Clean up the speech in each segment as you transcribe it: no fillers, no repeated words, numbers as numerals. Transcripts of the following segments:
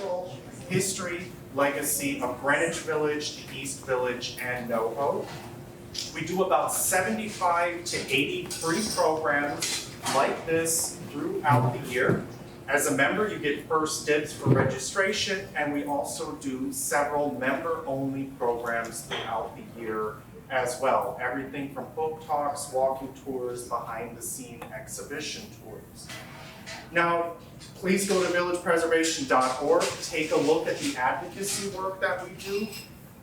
cultural history, legacy of Greenwich Village, the East Village, and NoHo. We do about 75 to 80 free programs like this throughout the year. As a member, you get first dibs for registration, and we also do several member-only programs throughout the year as well. Everything from book talks, walking tours, behind-the-scene exhibition tours. Now, please go to villagepreservation.org, take a look at the advocacy work that we do.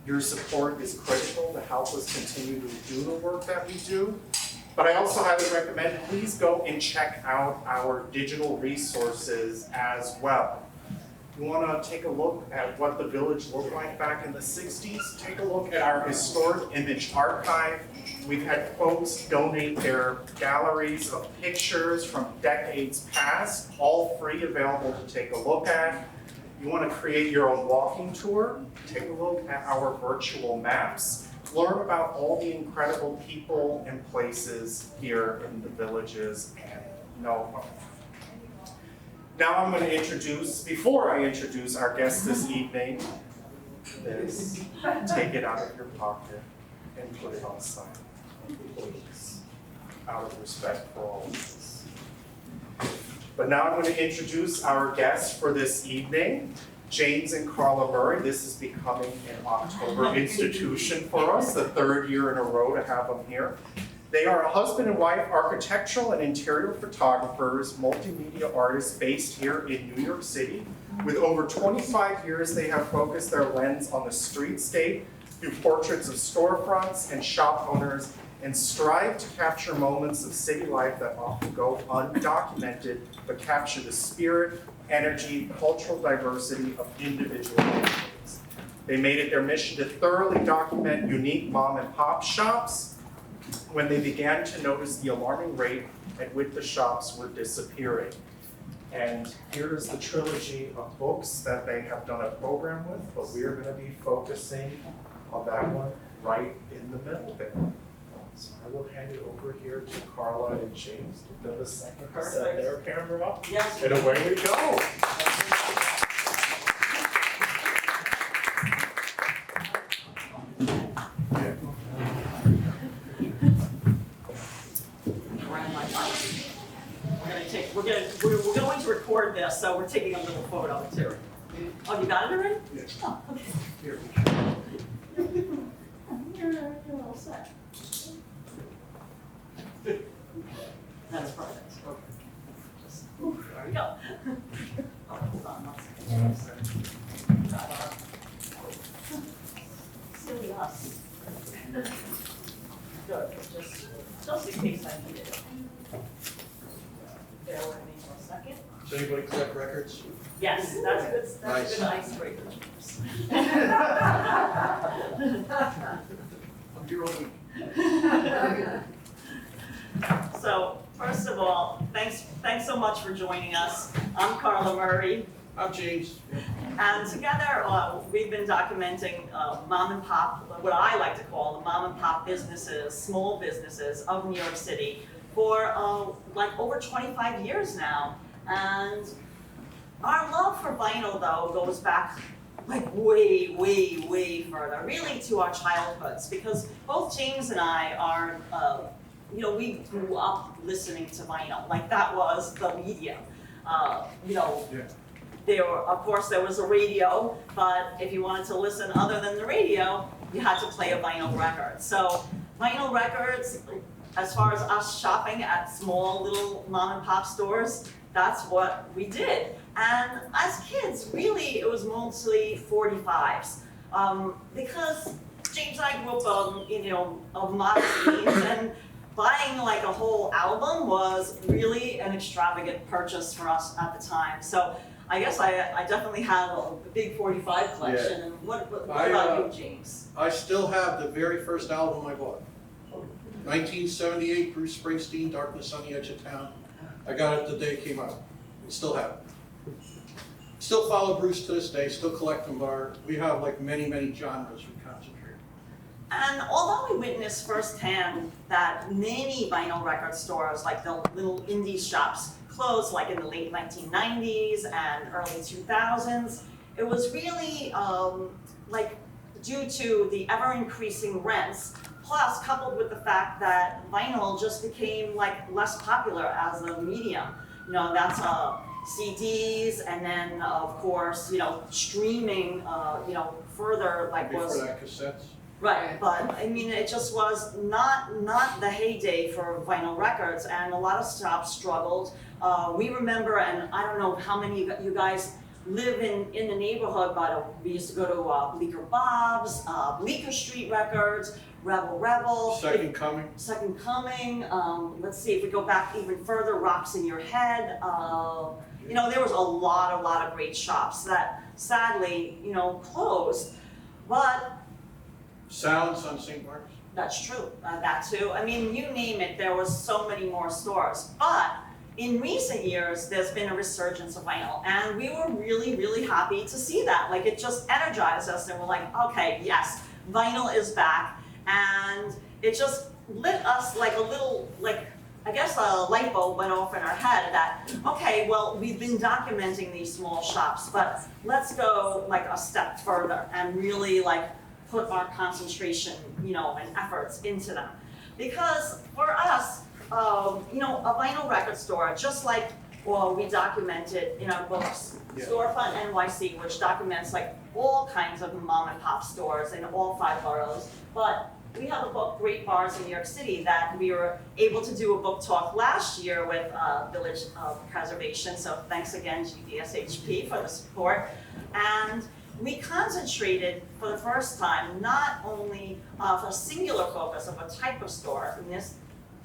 Your support is critical to help us continue to do the work that we do. But I also highly recommend, please go and check out our digital resources as well. You want to take a look at what the village looked like back in the 60s? Take a look at our historic image archive. We've had folks donate their galleries of pictures from decades past, all free, available to take a look at. You want to create your own walking tour? Take a look at our virtual maps. Learn about all the incredible people and places here in the villages and NoHo. Now I'm going to introduce, before I introduce our guest this evening, is take it out of your pocket and put it on silent, please, out of respect for all of us. But now I'm going to introduce our guest for this evening, James and Karla Murray. This is becoming an October institution for us, the third year in a row to have them here. They are a husband and wife, architectural and interior photographers, multimedia artists based here in New York City. With over 25 years, they have focused their lens on the streetscape through portraits of storefronts and shop owners, and strive to capture moments of city life that often go undocumented, but capture the spirit, energy, cultural diversity of individual neighborhoods. They made it their mission to thoroughly document unique mom and pop shops when they began to notice the alarming rate at which the shops were disappearing. And here's the trilogy of books that they have done a program with, but we're going to be focusing on that one right in the middle there. So I will hand it over here to Karla and James to give a second to set their camera up. Yes. And away we go. We're going to record this, so we're taking a little photo too. Oh, you got it already? Yes. Oh, okay. Here. You're all set. That's perfect. Okay. There we go. Oh, hold on one second. Silly us. Good. Just in case I need it. Bear with me for a second. Does anybody collect records? Yes, that's good. That's Nice. a good icebreaker. I'm here all week. So, first of all, thanks so much for joining us. I'm Karla Murray, I'm James. and together we've been documenting mom and pop, what I like to call the mom and pop businesses, small businesses of New York City for like over 25 years now. And our love for vinyl, though, goes back like way, way, way further, really to our childhoods, because both James and I are, we grew up listening to vinyl, like that was the medium. Of course, there was a radio, but if you wanted to listen other than the radio, you had to play a vinyl record. So vinyl records, as far as us shopping at small little mom and pop stores, that's what we did. And as kids, really, it was mostly 45s. Because James and I grew up, of modest means, and buying like a whole album was really an extravagant purchase for us at the time. So I guess I definitely have a big 45 collection. Yeah. And what about you, James? I still have the very first album I bought. 1978, Bruce Springsteen, Darkness on the Edge of Town. I got it the day it came out. Still have it. Still follow Bruce to this day, still collect them. We have like many, many genres we concentrate. And although we witnessed firsthand that many vinyl record stores, like the little indie shops, closed like in the late 1990s and early 2000s, it was really like due to the ever increasing rents, plus coupled with the fact that vinyl just became like less popular as a medium. You know, that's CDs, and then of course, you know, streaming, you know, further like was. Before that, cassettes. Right, but I mean, it just was not the heyday for vinyl records, and a lot of shops struggled. We remember, and I don't know how many of you guys live in the neighborhood, but we used to go to Bleecker Bob's, Bleecker Street Records, Rebel. Second Coming. Second Coming. Let's see if we go back even further. Rocks in Your Head. You know, there was a lot of great shops that sadly, you know, closed, but. Sounds on St. Mark's. That's true, that too. I mean, you name it, there was so many more stores. But in recent years, there's been a resurgence of vinyl, and we were really happy to see that. Like, it just energized us, and we're like, okay, yes, vinyl is back, and it just lit us like a little, like, I guess a light bulb went off in our head that, okay, well, we've been documenting these small shops, but let's go like a step further and really like put our concentration, you know, and efforts into them. Because for us, you know, a vinyl record store, just like, well, we documented in our books, Yeah. Storefront NYC, which documents like all kinds of mom and pop stores in all 5 boroughs. But we have a book, Great Bars in New York City, that we were able to do a book talk last year with Village Preservation. So thanks again, GDSHP, for the support. And we concentrated for the first time not only for a singular focus of a type of store, in this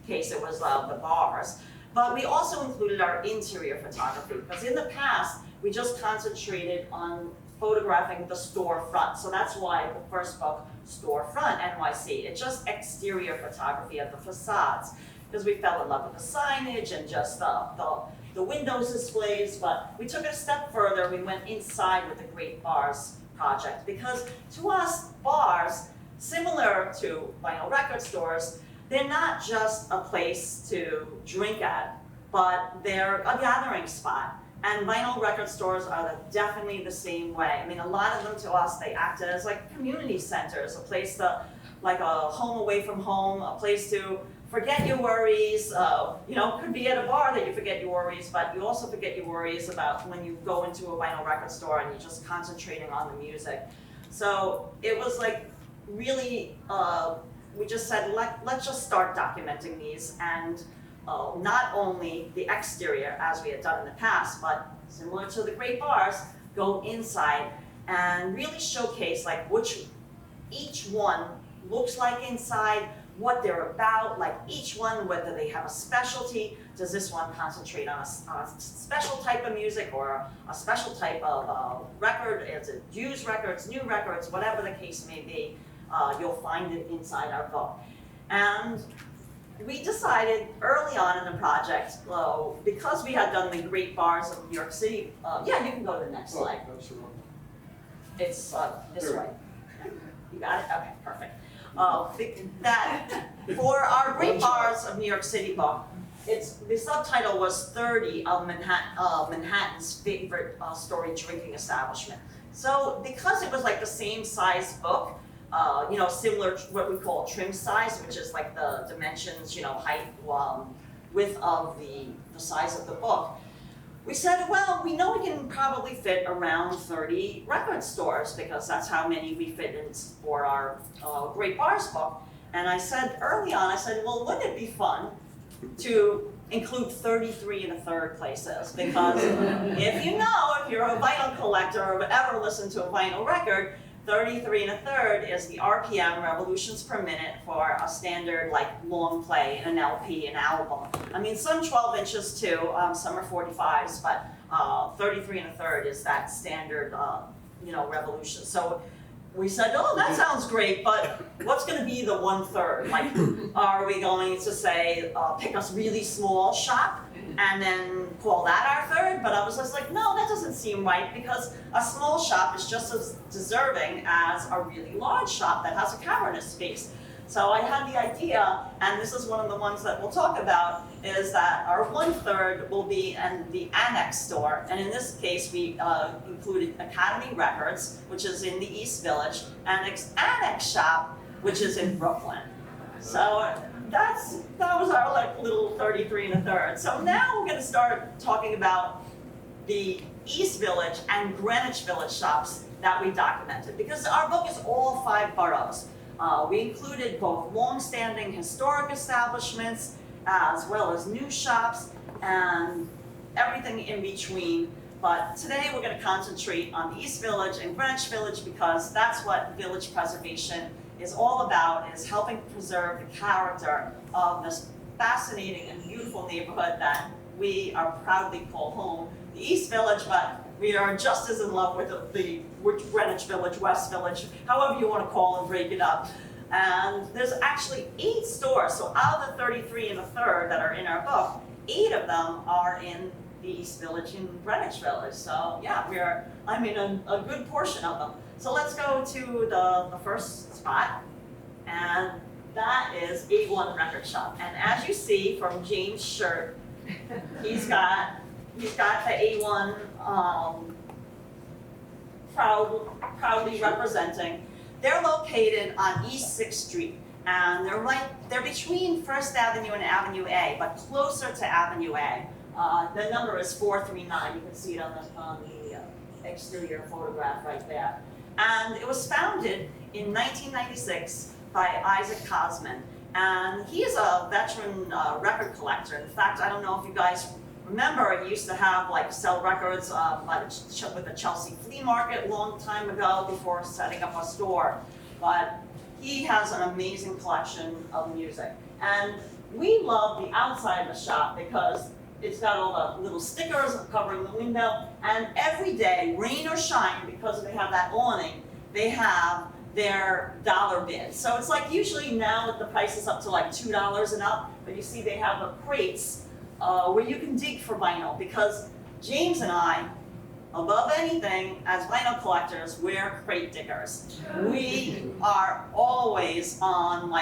case it was the bars, but we also included our interior photography, because in the past we just concentrated on photographing the storefront. So that's why the first book, Storefront NYC, it's just exterior photography of the facades, because we fell in love with the signage and just the windows displays, but we took it a step further. We went inside with the Great Bars project, because to us, bars, similar to vinyl record stores, they're not just a place to drink at, but they're a gathering spot. And vinyl record stores are definitely the same way. I mean, a lot of them to us, they act as like community centers, a place to, like a home away from home, a place to forget your worries. You know, could be at a bar that you forget your worries, but you also forget your worries about when you go into a vinyl record store and you're just concentrating on the music. So it was like really, we just said, let's just start documenting these, and not only the exterior as we had done in the past, but similar to the Great Bars, go inside and really showcase like which each one looks like inside, what they're about, like each one, whether they have a specialty. Does this one concentrate on a special type of music or a special type of record? Is it used records, new records, whatever the case may be, you'll find it inside our book. And we decided early on in the project, because we had done the Great Bars of New York City, yeah, you can go to the next slide. Oh, that's the wrong one. It's this There. way. You got it? Okay, perfect. That for our Great Bars of New York City book, the subtitle was 30 of Manhattan's favorite story drinking establishment. So because it was like the same size book, you know, similar to what we call trim size, which is like the dimensions, you know, height, width of the size of the book. We said, well, we know we can probably fit around 30 record stores, because that's how many we fit in for our Great Bars book. And I said early on, I said, well, wouldn't it be fun to include 33 1/3 places? Because if you know, if you're a vinyl collector or ever listened to a vinyl record, 33 1/3 is the RPM, revolutions per minute, for a standard like long play, an LP, an album. I mean, some 12 inches too, some are 45s, but 33 1/3 is that standard, you know, revolution. So we said, oh, that sounds great, but what's going to be the 1/3? Like, are we going to say, pick a really small shop and then call that our third? But I was just like, no, that doesn't seem right, because a small shop is just as deserving as a really large shop that has a cavernous space. So I had the idea, and this is one of the ones that we'll talk about, is that our 1/3 will be in the Annex store. And in this case, we included Academy Records, which is in the East Village, and Annex Shop, which is in Brooklyn. So that was our like little 33 1/3. So now we're gonna start talking about the East Village and Greenwich Village shops that we documented, because our book is all 5 boroughs. We included both long-standing historic establishments as well as new shops and everything in between. But today we're going to concentrate on the East Village and Greenwich Village, because that's what village preservation is all about, is helping preserve the character of this fascinating and beautiful neighborhood that we are proudly call home, the East Village, but we are just as in love with the Greenwich Village, West Village, however you want to call and break it up. And there's actually 8 stores, so out of the 33 1/3 that are in our book, 8 of them are in the East Village and Greenwich Village. So yeah, I'm in a good portion of them. So let's go to the first spot, and that is A1 Record Shop. And as you see from James' shirt, he's got the A1 proudly representing. They're located on East 6th Street, and they're between First Avenue and Avenue A, but closer to Avenue A. The number is 439. You can see it on the exterior photograph right there. And it was founded in 1996 by Isaac Cosman, and he is a veteran record collector. In fact, I don't know if you guys remember, he used to have sell records with the Chelsea Flea Market a long time ago before setting up a store. But he has an amazing collection of music. And we love the outside of the shop because it's got all the little stickers covering the window. And every day, rain or shine, because they have that awning, they have their dollar bins. So it's usually now the price is up to $2 and up, but you see they have the crates where you can dig for vinyl, because James and I, above anything, as vinyl collectors, we're crate diggers. We are always on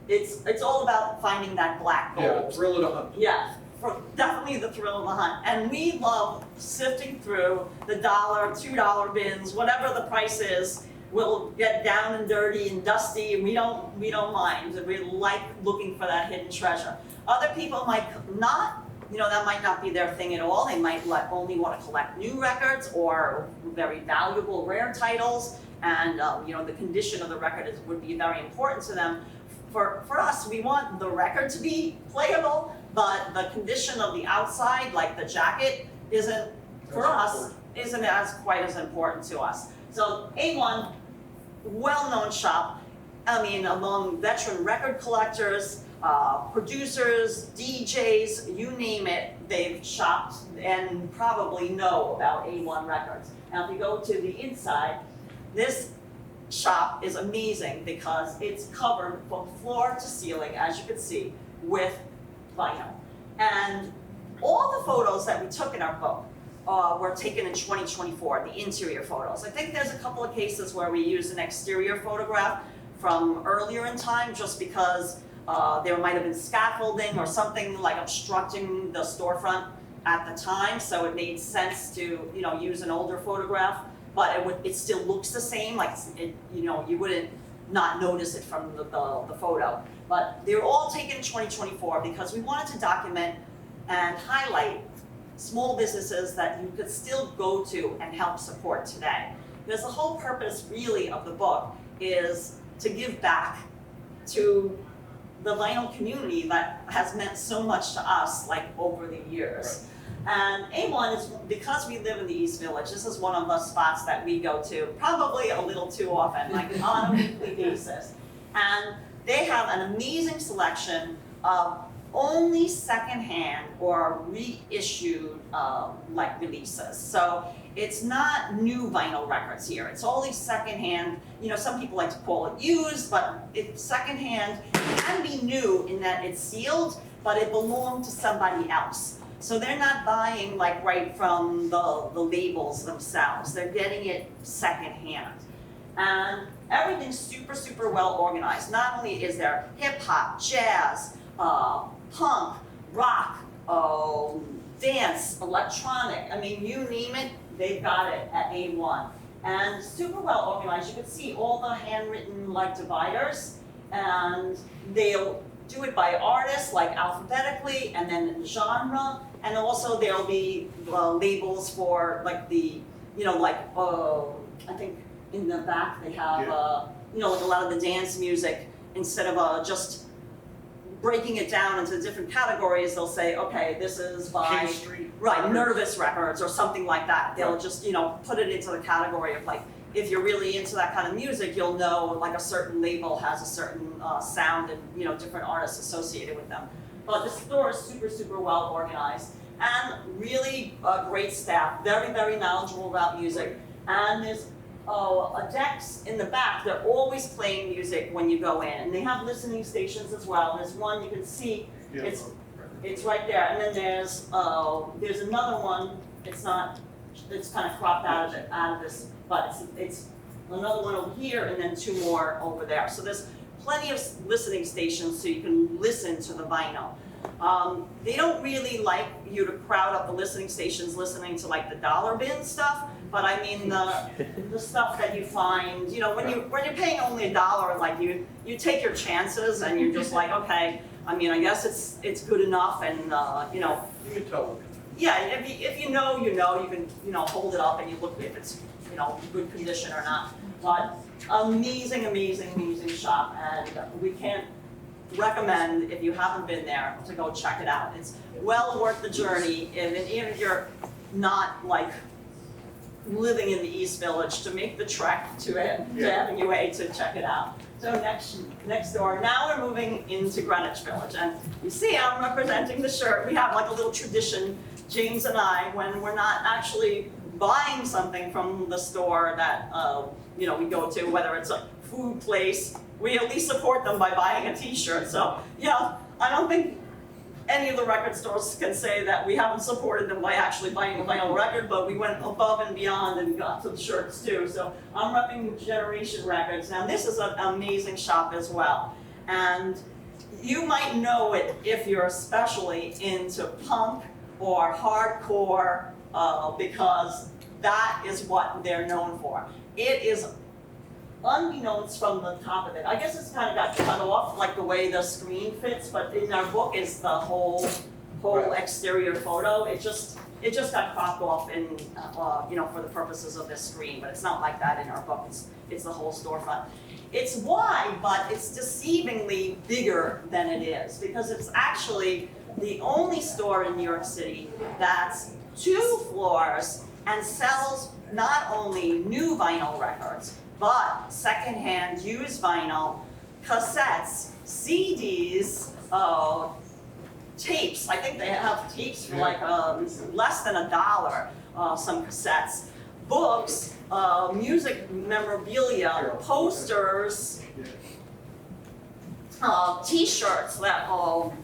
it's all about finding that black gold. Yeah, thrill of the hunt. Yeah, definitely the thrill of the hunt. And we love sifting through the $1, $2 bins, whatever the price is. We'll get down and dirty and dusty, and we don't mind. We like looking for that hidden treasure. Other people might not, that might not be their thing at all. They might only want to collect new records or very valuable rare titles, and the condition of the record would be very important to them. For us, we want the record to be playable, but the condition of the outside, like the jacket, isn't quite as important to us. So A1, well-known shop, among veteran record collectors, producers, DJs, you name it, they've shopped and probably know about A1 Records. Now if you go to the inside, this shop is amazing because it's covered from floor to ceiling, as you can see, with vinyl. And all the photos that we took in our book were taken in 2024, the interior photos. I think there's a couple of cases where we used an exterior photograph from earlier in time, just because there might have been scaffolding or something obstructing the storefront at the time, so it made sense to use an older photograph. But it still looks the same, you wouldn't not notice it from the photo. But they were all taken in 2024 because we wanted to document and highlight small businesses that you could still go to and help support today. Because the whole purpose really of the book is to give back to the vinyl community that has meant so much to us over the years. Right. And A1 is, because we live in the East Village, this is one of the spots that we go to probably a little too often, on a weekly basis. And they have an amazing selection of only secondhand or reissued releases. So it's not new vinyl records here. It's only secondhand. Some people like to call it used, but it's secondhand. It can be new in that it's sealed, but it belonged to somebody else. So they're not buying right from the labels themselves. They're getting it secondhand. And everything's super, super well organized. Not only is there hip hop, jazz, punk, rock, dance, electronic, I mean, you name it, they've got it at A1. And super well organized. You can see all the handwritten like dividers, and they'll do it by artist, like alphabetically, and then genre, and also there'll be labels for like the, you know, like I think in the back they have you know, like a lot of the dance music, instead of just breaking it down into different categories, they'll say, okay, this is by King Street. right, nervous records or something like that. They'll just, you know, put it into the category of like, if you're really into that kind of music, you'll know like a certain label has a certain sound and, you know, different artists associated with them. But the store is super, super well organized and really great staff, very, very knowledgeable about music. And there's decks in the back, they're always playing music when you go in. And they have listening stations as well. There's one you can see, it's right there. And then there's another one, it's kind of cropped out of this, but it's another one over here and then two more over there. So there's plenty of listening stations so you can listen to the vinyl. They don't really like you to crowd up the listening stations listening to like the dollar bin stuff, but I mean the stuff that you find, you know, when you're paying only $1, like you take your chances and you're just like, okay, I mean, I guess it's good enough, and you know. You can tell. Yeah, if you know, you can, you know, hold it up and you look if it's, you know, good condition or not. But amazing, amazing, amazing shop, and we can't recommend, if you haven't been there, to go check it out. It's well worth the journey, and even if you're not like living in the East Village, to make the trek to Avenue A to check it out. So next door, now we're moving into Greenwich Village, and you see I'm representing the shirt. We have like a little tradition, James and I, when we're not actually buying something from the store that you know, we go to, whether it's a food place, we at least support them by buying a t-shirt. So yeah, I don't think any of the record stores can say that we haven't supported them by actually buying a vinyl record, but we went above and beyond and got to the shirts too. So I'm repping Generation Records. Now this is an amazing shop as well. And you might know it if you're especially into punk or hardcore, because that is what they're known for. It is, unbeknownst from the top of it, I guess it's kind of got cut off like the way the screen fits, but in our book is the whole Right. exterior photo. It just got cropped off in you know, for the purposes of this screen, but it's not like that in our book. It's the whole storefront. It's wide, but it's deceivingly bigger than it is, because it's actually the only store in New York City that's 2 floors and sells not only new vinyl records, but secondhand used vinyl, cassettes, CDs, tapes. I think they have tapes for like less than $1, some cassettes, books, music memorabilia, posters, t-shirts,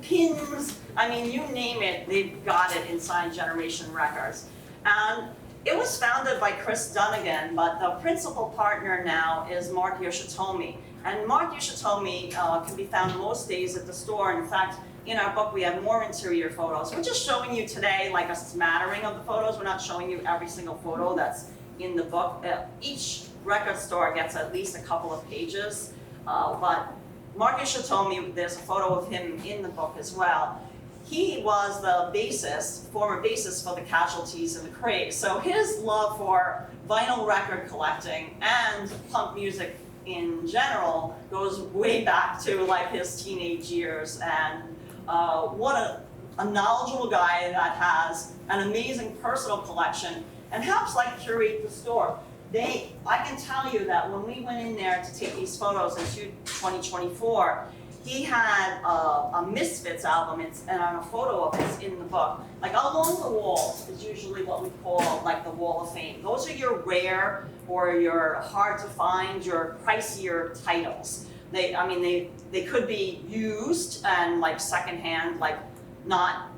pins, I mean, you name it, they've got it inside Generation Records. And it was founded by Chris Dunnigan, but the principal partner now is Mark Yoshitomi. And Mark Yoshitomi can be found most days at the store. In fact, in our book, we have more interior photos. We're just showing you today like a smattering of the photos. We're not showing you every single photo that's in the book. Each record store gets at least a couple of pages. But Mark Yoshitomi, there's a photo of him in the book as well. He was the bassist, former bassist for the Casualties and the Craze. So his love for vinyl record collecting and punk music in general goes way back to like his teenage years. And what a knowledgeable guy that has an amazing personal collection and helps like curate the store. I can tell you that when we went in there to take these photos in 2024, he had a Misfits album, and a photo of it in the book. Like along the walls is usually what we call like the Wall of Fame. Those are your rare or your hard to find, your pricier titles. They could be used and like secondhand, like not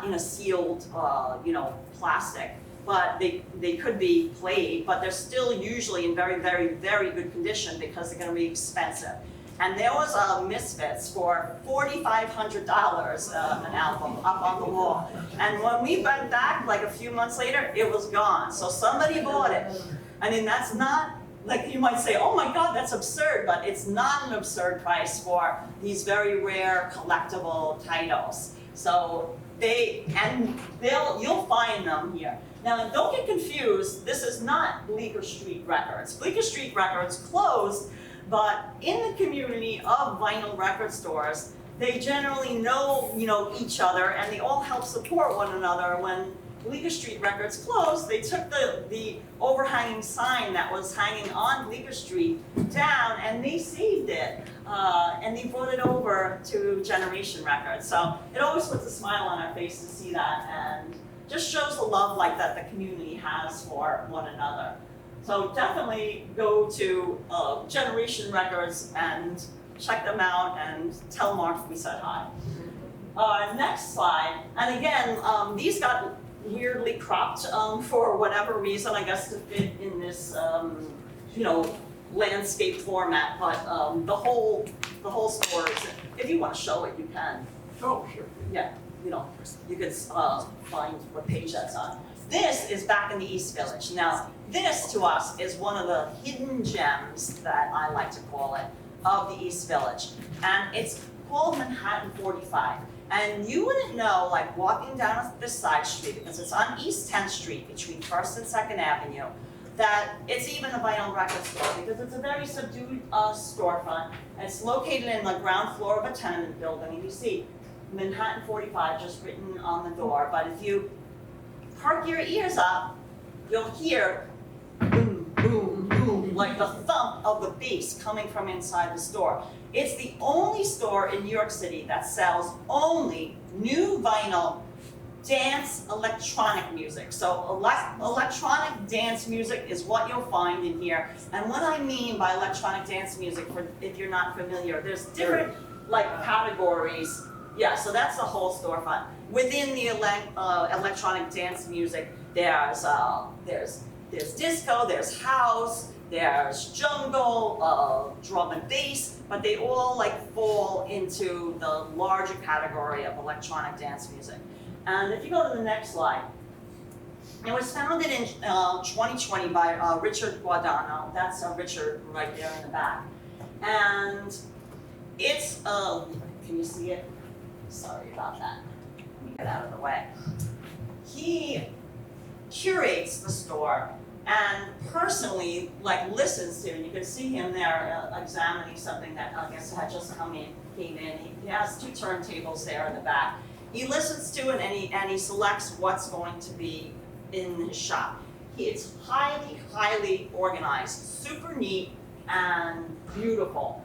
in a sealed, you know, plastic. but they could be played, but they're still usually in very, very, very good condition because they're gonna be expensive. And there was Misfits for $4,500 an album up on the wall. And when we went back like a few months later, it was gone. So somebody bought it. I mean, that's not, like you might say, oh my God, that's absurd, but it's not an absurd price for these very rare collectible titles. So you'll find them here. Now, don't get confused, this is not Bleecker Street Records. Bleecker Street Records closed, but in the community of vinyl record stores, they generally know, each other, and they all help support one another. When Bleecker Street Records closed, they took the overhanging sign that was hanging on Bleecker Street down, and they saved it, and they brought it over to Generation Records. So it always puts a smile on our face to see that, and just shows the love like that the community has for one another. So definitely go to Generation Records and check them out and tell Mark we said hi. Next slide, and again, these got weirdly cropped for whatever reason, I guess to fit in this landscape format, but the whole store is, if you want to show it, you can. Oh, sure. Yeah, you could find what page that's on. This is back in the East Village. Now, this to us is one of the hidden gems that I like to call it, of the East Village. And it's called Manhattan 45. And you wouldn't know, like walking down this side street, because it's on East 10th Street between 1st and 2nd Avenue, that it's even a vinyl record store, because it's a very subdued storefront. It's located in the ground floor of a tenement building, and you see Manhattan 45 just written on the door. But if you perk your ears up, you'll hear boom, boom, boom, like the thump of the bass coming from inside the store. It's the only store in New York City that sells only new vinyl dance electronic music. So electronic dance music is what you'll find in here. And what I mean by electronic dance music, if you're not familiar, there's different categories. Yeah, so that's the whole storefront. Within the electronic dance music, there's disco, there's house, there's jungle, drum and bass, but they all fall into the larger category of electronic dance music. And if you go to the next slide, it was founded in 2020 by Richard Guadagno. That's Richard right there in the back. And it's, can you see it? Sorry about that. Let me get out of the way. He curates the store and personally listens to, and you can see him there examining something that I guess had just came in. He has 2 turntables there in the back. He listens to it and he selects what's going to be in his shop. It's highly, highly organized, super neat and beautiful.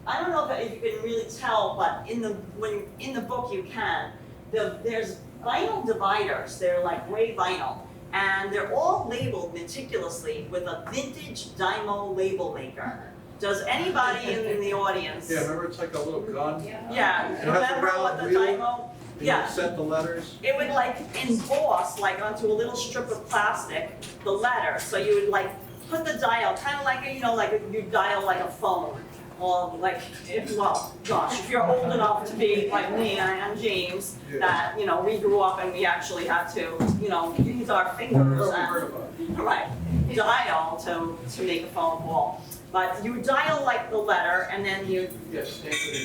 I don't know if you can really tell, but in the book you can. There's vinyl dividers. They're like gray vinyl, and they're all labeled meticulously with a vintage Dymo label maker. Does anybody in the audience? Yeah, remember it's like a little gun? Yeah, It has a remember round what the wheel, Dymo? and Yeah. you set the letters. It would emboss onto a little strip of plastic the letter. So you would put the dial, kind of you dial a phone. Or if you're old enough to be like me and James, that we grew up and we actually had to use our fingers and dial to make a phone call. But you dial the letter and then you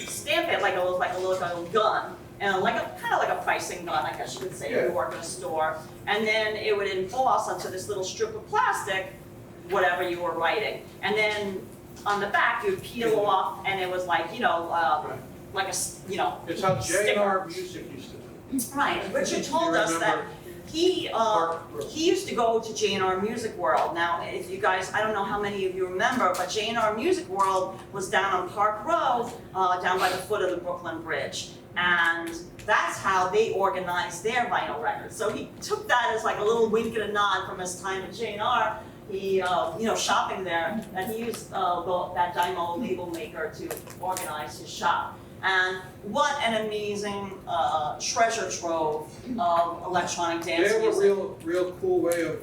stamp it like a little gun. And kind of like a pricing gun, I guess you could say, if you work in a store. And then it would emboss onto this little strip of plastic whatever you were writing. And then on the back, you would peel off, and it was It's how sticker. JR Music used to do. Right. Richard told us that he used to go to J&R Music World. Now, if you guys, I don't know how many of you remember, but J&R Music World was down on Park Row, down by the foot of the Brooklyn Bridge. And that's how they organized their vinyl records. So he took that as a little wink and a nod from his time at J&R. He, shopping there, and he used that Dymo label maker to organize his shop. And what an amazing treasure trove of electronic They dance have a music. real cool way of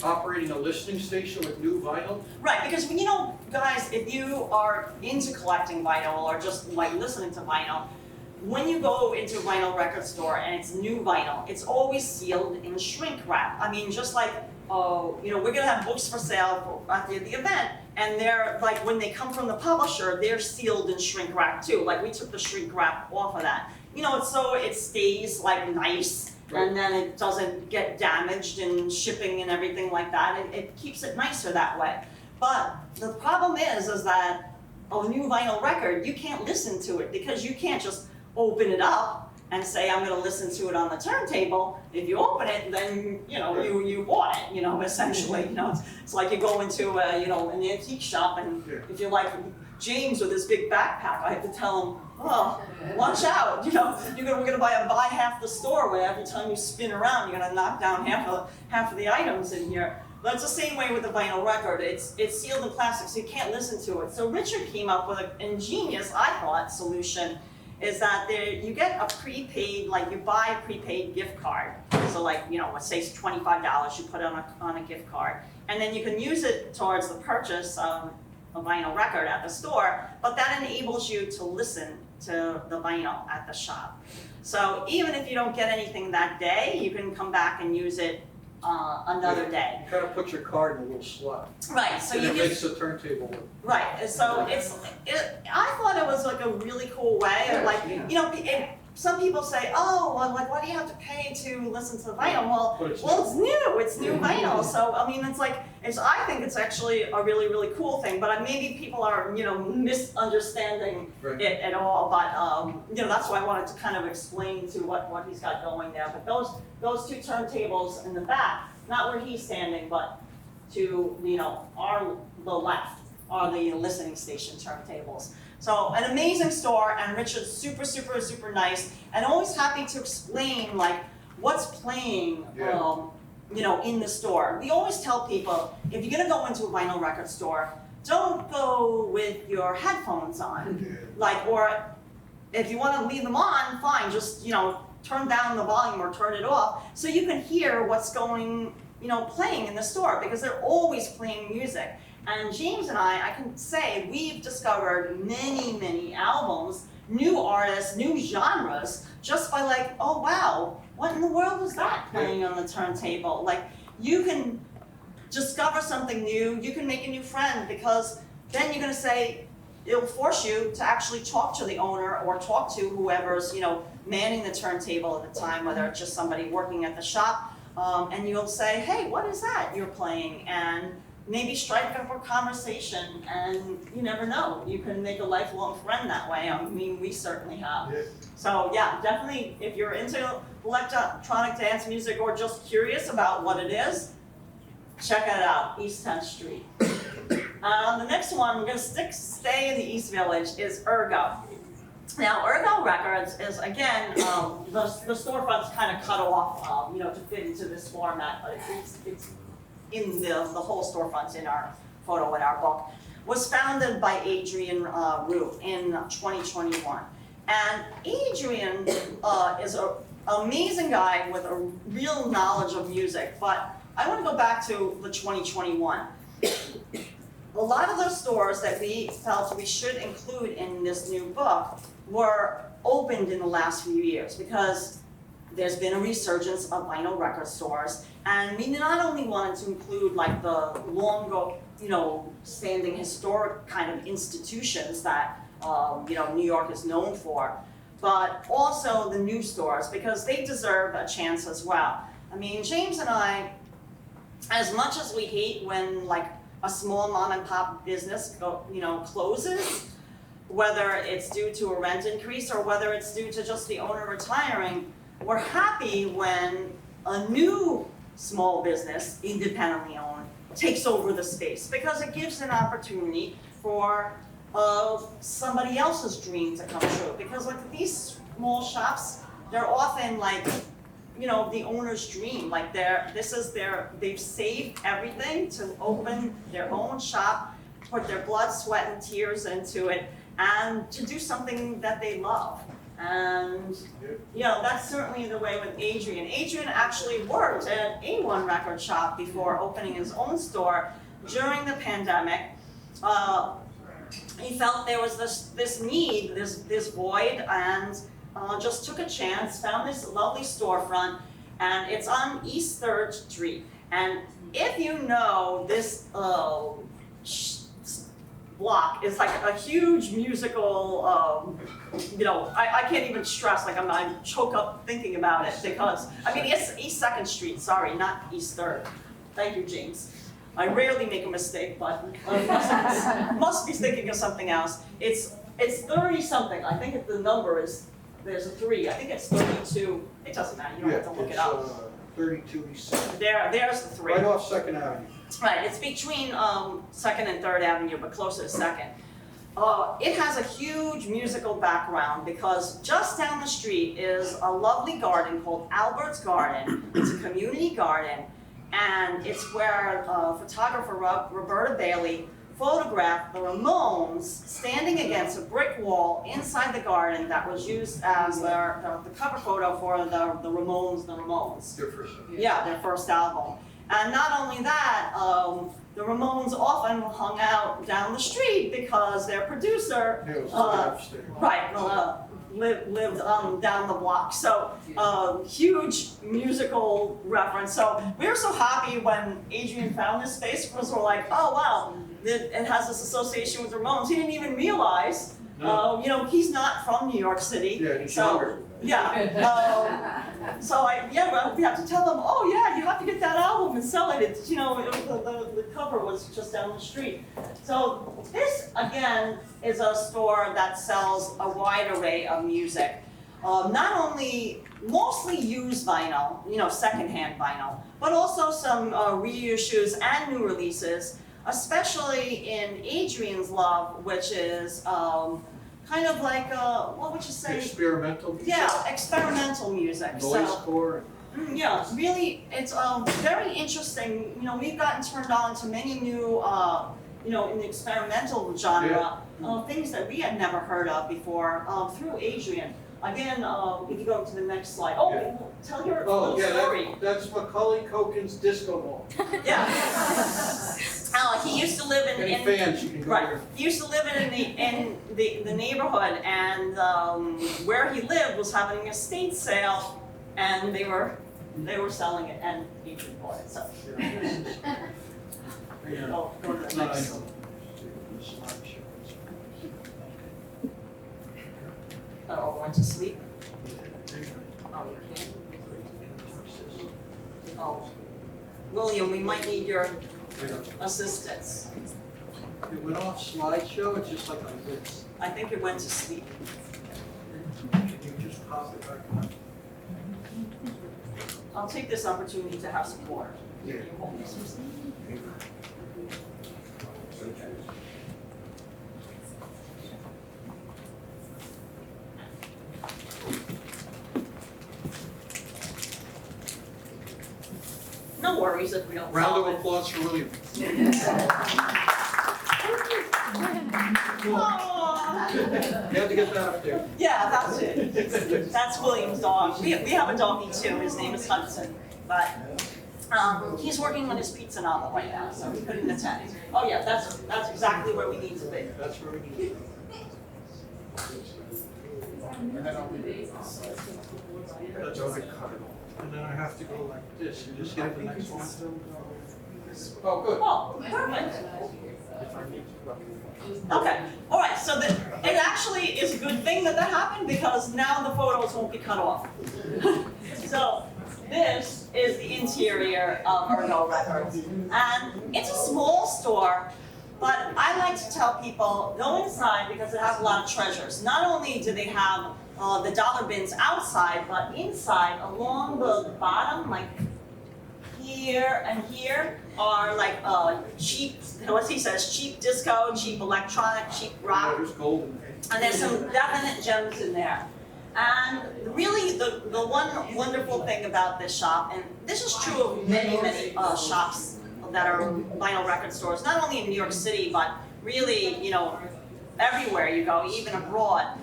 operating a listening station with new vinyl. Right, because you know, guys, if you are into collecting vinyl or just like listening to vinyl, when you go into a vinyl record store and it's new vinyl, it's always sealed in shrink wrap. I mean, just like, you know, we're gonna have books for sale at the event, and they're like, when they come from the publisher, they're sealed in shrink wrap too. Like, we took the shrink wrap off of that. You know, it's so it stays like nice. And then it doesn't get damaged in shipping and everything like that. It keeps it nicer that way. But the problem is that a new vinyl record, you can't listen to it because you can't just open it up and say, I'm gonna listen to it on the turntable. If you open it, then, you know, you bought it, you know, essentially. You know, it's like you go into, you know, an antique shop, and if you're like James with his big backpack, I have to tell him, oh, watch out, you know, we're gonna buy half the store where every time you spin around, you're gonna knock down half of the items in here. But it's the same way with the vinyl record. It's sealed in plastic, so you can't listen to it. So Richard came up with an ingenious, I thought, solution, is that you get a prepaid, like you buy a prepaid gift card. So like, you know, let's say it's $25, you put it on a gift card. And then you can use it towards the purchase of a vinyl record at the store, but that enables you to listen to the vinyl at the shop. So even if you don't get anything that day, you can come back and use it another day. You kind of put your card in a little slot. Right, so and you it can, makes the turntable work. right, so I thought it was like a really cool way of like, you know, some people say, oh, well, like, why do you have to pay to listen to the vinyl? Well, it's new vinyl. So, I mean, I think it's actually a really, really cool thing, but maybe people are, you know, misunderstanding it at all. But, you know, that's why I wanted to kind of explain to what he's got going there. But those two turntables in the back, not where he's standing, but to, you know, the left are the listening station turntables. So an amazing store, and Richard's super, super, super nice, and always happy to explain like what's playing, you know, in the store. We always tell people, if you're gonna go into a vinyl record store, don't go with your headphones on. Like, or if you wanna leave them on, fine, just, you know, turn down the volume or turn it off so you can hear what's going, you know, playing in the store, because they're always playing music. And James and I can say we've discovered many, many albums, new artists, new genres, just by like, oh wow, what in the world is that playing on the turntable? Like, you can discover something new, you can make a new friend, because then you're gonna say, it'll force you to actually talk to the owner or talk to whoever's, you know, manning the turntable at the time, whether it's just somebody working at the shop, and you'll say, hey, what is that you're playing? And maybe strike up a conversation, and you never know. You can make a lifelong friend that way. I mean, we certainly have. So yeah, definitely, if you're into electronic dance music or just curious about what it is, check it out, East 10th Street. The next one, we're gonna stay in the East Village, is Ergo. Now, Ergo Records is, again, the storefront's kind of cut off, you know, to fit into this format, but it's in the whole storefront's in our photo in our book, was founded by Adrian Root in 2021. And Adrian is an amazing guy with a real knowledge of music, but I want to go back to the 2021. A lot of those stores that we felt we should include in this new book were opened in the last few years, because there's been a resurgence of vinyl record stores, and we not only wanted to include like the long, you know, standing historic kind of institutions that you know, New York is known for, but also the new stores, because they deserve a chance as well. I mean, James and I, as much as we hate when like a small mom and pop business closes, whether it's due to a rent increase or whether it's due to just the owner retiring, we're happy when a new small business, independently owned, takes over the space, because it gives an opportunity for somebody else's dream to come true. Because like these small shops, they're often like, you know, the owner's dream. Like they've saved everything to open their own shop, put their blood, sweat, and tears into it, and to do something that they love. And, you know, that's certainly the way with Adrian. Adrian actually worked at A1 Record Shop before opening his own store during the pandemic. He felt there was this need, this void, and just took a chance, found this lovely storefront, and it's on East 3rd Street. And if you know this block is like a huge musical, you know, I can't even stress, like I'm choke up thinking about it, because, I mean, it's East 2nd Street, sorry, not East 3rd. Thank you, James. I rarely make a mistake, but must be thinking of something else. It's 30 something, I think the number is, there's a 3, I think it's 32, it doesn't matter, you don't have to look it up. 32 East 2nd. There's the 3. Right off 2nd Avenue. Right, it's between 2nd and 3rd Avenue, but closer to 2nd. It has a huge musical background because just down the street is a lovely garden called Albert's Garden. It's a community garden, and it's where photographer Roberta Bailey photographed the Ramones standing against a brick wall inside the garden that was used as the cover photo for the Ramones. Your first one. Yeah, their first album. And not only that, the Ramones often hung out down the street because their producer, Yeah, it was upstairs. lived down the block. So, huge musical reference. So we were so happy when Adrian found this space because we're like, oh wow, it has this association with Ramones. He didn't even realize, you know, he's not from New York City. Yeah, he's so, younger. Yeah. So we have to tell them, oh yeah, you have to get that album and sell it. It's, you know, the cover was just down the street. So this, again, is a store that sells a wide array of music. Not only, mostly used vinyl, you know, secondhand vinyl, but also some reissues and new releases, especially in Adrian's love, which is kind of like, what would you say? Experimental music. Yeah, experimental music. Noise-core. Yeah, really, it's very interesting. You know, we've gotten turned on to many new, you know, in the experimental genre, things that we had never heard of before through Adrian. Again, if you go to the next slide. Oh, Yeah. tell your Oh, little yeah, story. that's Macaulay Culkin's Disco Ball. Yeah. He used to live in Any fans, you can go right. there. He used to live in the neighborhood, and where he lived was having an estate sale, and they were selling it, and Adrian bought it. So Yeah. go to the No, I next. know. Oh, went to sleep. Oh, you can't. Oh, William, we might need your assistance. It went off slideshow, it's just like this. I think it went to sleep. Can you just pop it back on? I'll take this opportunity to have some water. Yeah. You hold this. No worries if we don't Round solve of it. applause for William. Aw. You had to get that up there. Yeah, that's it. That's William's dog. We have a doggy too. His name is Hudson, but he's working on his pizza novel right now, so we couldn't attend. Oh yeah, that's exactly where we need to be. That's where we need to go. And then I have to go like this, you just get the next one. Oh, good. Oh, perfect. Okay, all right, so it actually is a good thing that happened because now the photos won't be cut off. So this is the interior of Virgo Records. And it's a small store, but I like to tell people, go inside because it has a lot of treasures. Not only do they have the dollar bins outside, but inside, along the bottom, like here and here, are like cheap, what he says, cheap disco, cheap electronic, cheap rock. There's golden. And there's some definite gems in there. And really, the one wonderful thing about this shop, and this is true of many, many shops that are vinyl record stores, not only in New York City, but really, you know, everywhere you go, even abroad.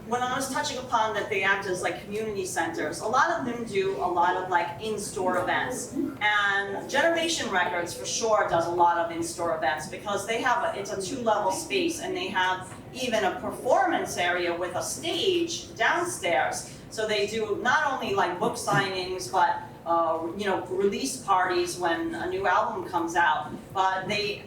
When I was touching upon that they act as like community centers, a lot of them do a lot of like in-store events. And Generation Records for sure does a lot of in-store events because they have, it's a 2-level space and they have even a performance area with a stage downstairs. So they do not only like book signings, but release parties when a new album comes out, but they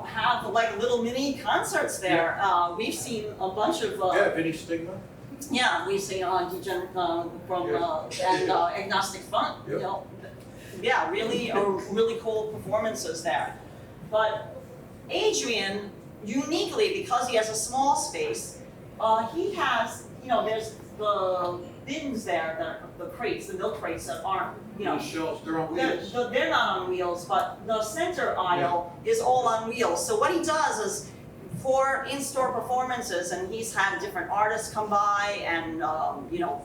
have like little mini concerts there. We've seen a bunch of Vinny Stigma. yeah, we see and Agnostic Front. Yep. Really cool performances there. But Adrian, uniquely because he has a small space, he has there's the bins there that are the crates, the milk crates that aren't Those shelves, they're on wheels. they're not on wheels, but the center aisle is all on wheels. So what he does is for in-store performances, and he's had different artists come by and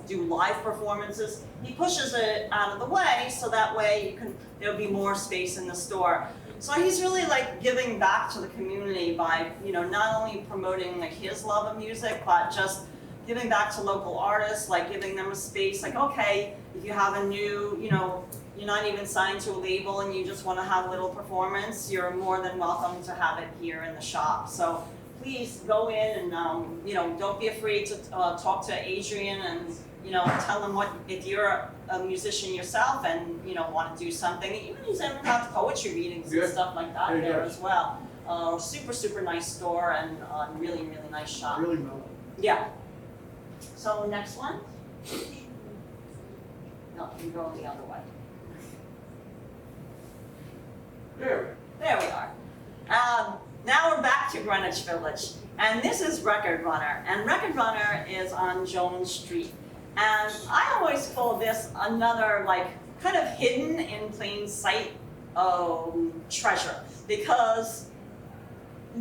do live performances, he pushes it out of the way so that way there'll be more space in the store. So he's really like giving back to the community by not only promoting like his love of music, but just giving back to local artists, like giving them a space, like, okay, if you have a new, you're not even signed to a label and you just want to have a little performance, you're more than welcome to have it here in the shop. So please go in and, don't be afraid to talk to Adrian and, tell him if you're a musician yourself and, want to do something. Even he's even got poetry readings and stuff like that there as well. Super, super nice store and really, really nice shop. Really mellow. Yeah. So next one. No, you go the other way. There. There we are. Now we're back to Greenwich Village. And this is Record Runner. And Record Runner is on Jones Street. And I always call this another kind of hidden in plain sight treasure. Because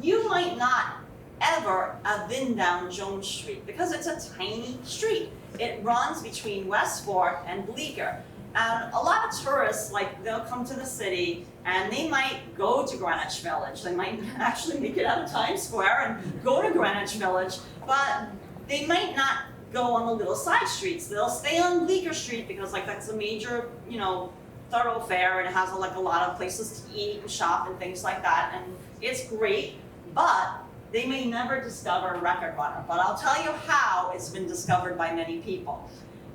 you might not ever have been down Jones Street because it's a tiny street. It runs between West Fork and Bleecker. And a lot of tourists, they'll come to the city and they might go to Greenwich Village. They might actually make it out of Times Square and go to Greenwich Village, but they might not go on the little side streets. They'll stay on Bleecker Street because that's a major, thoroughfare and it has a lot of places to eat and shop and things like that. And it's great, but they may never discover Record Runner, but I'll tell you how it's been discovered by many people.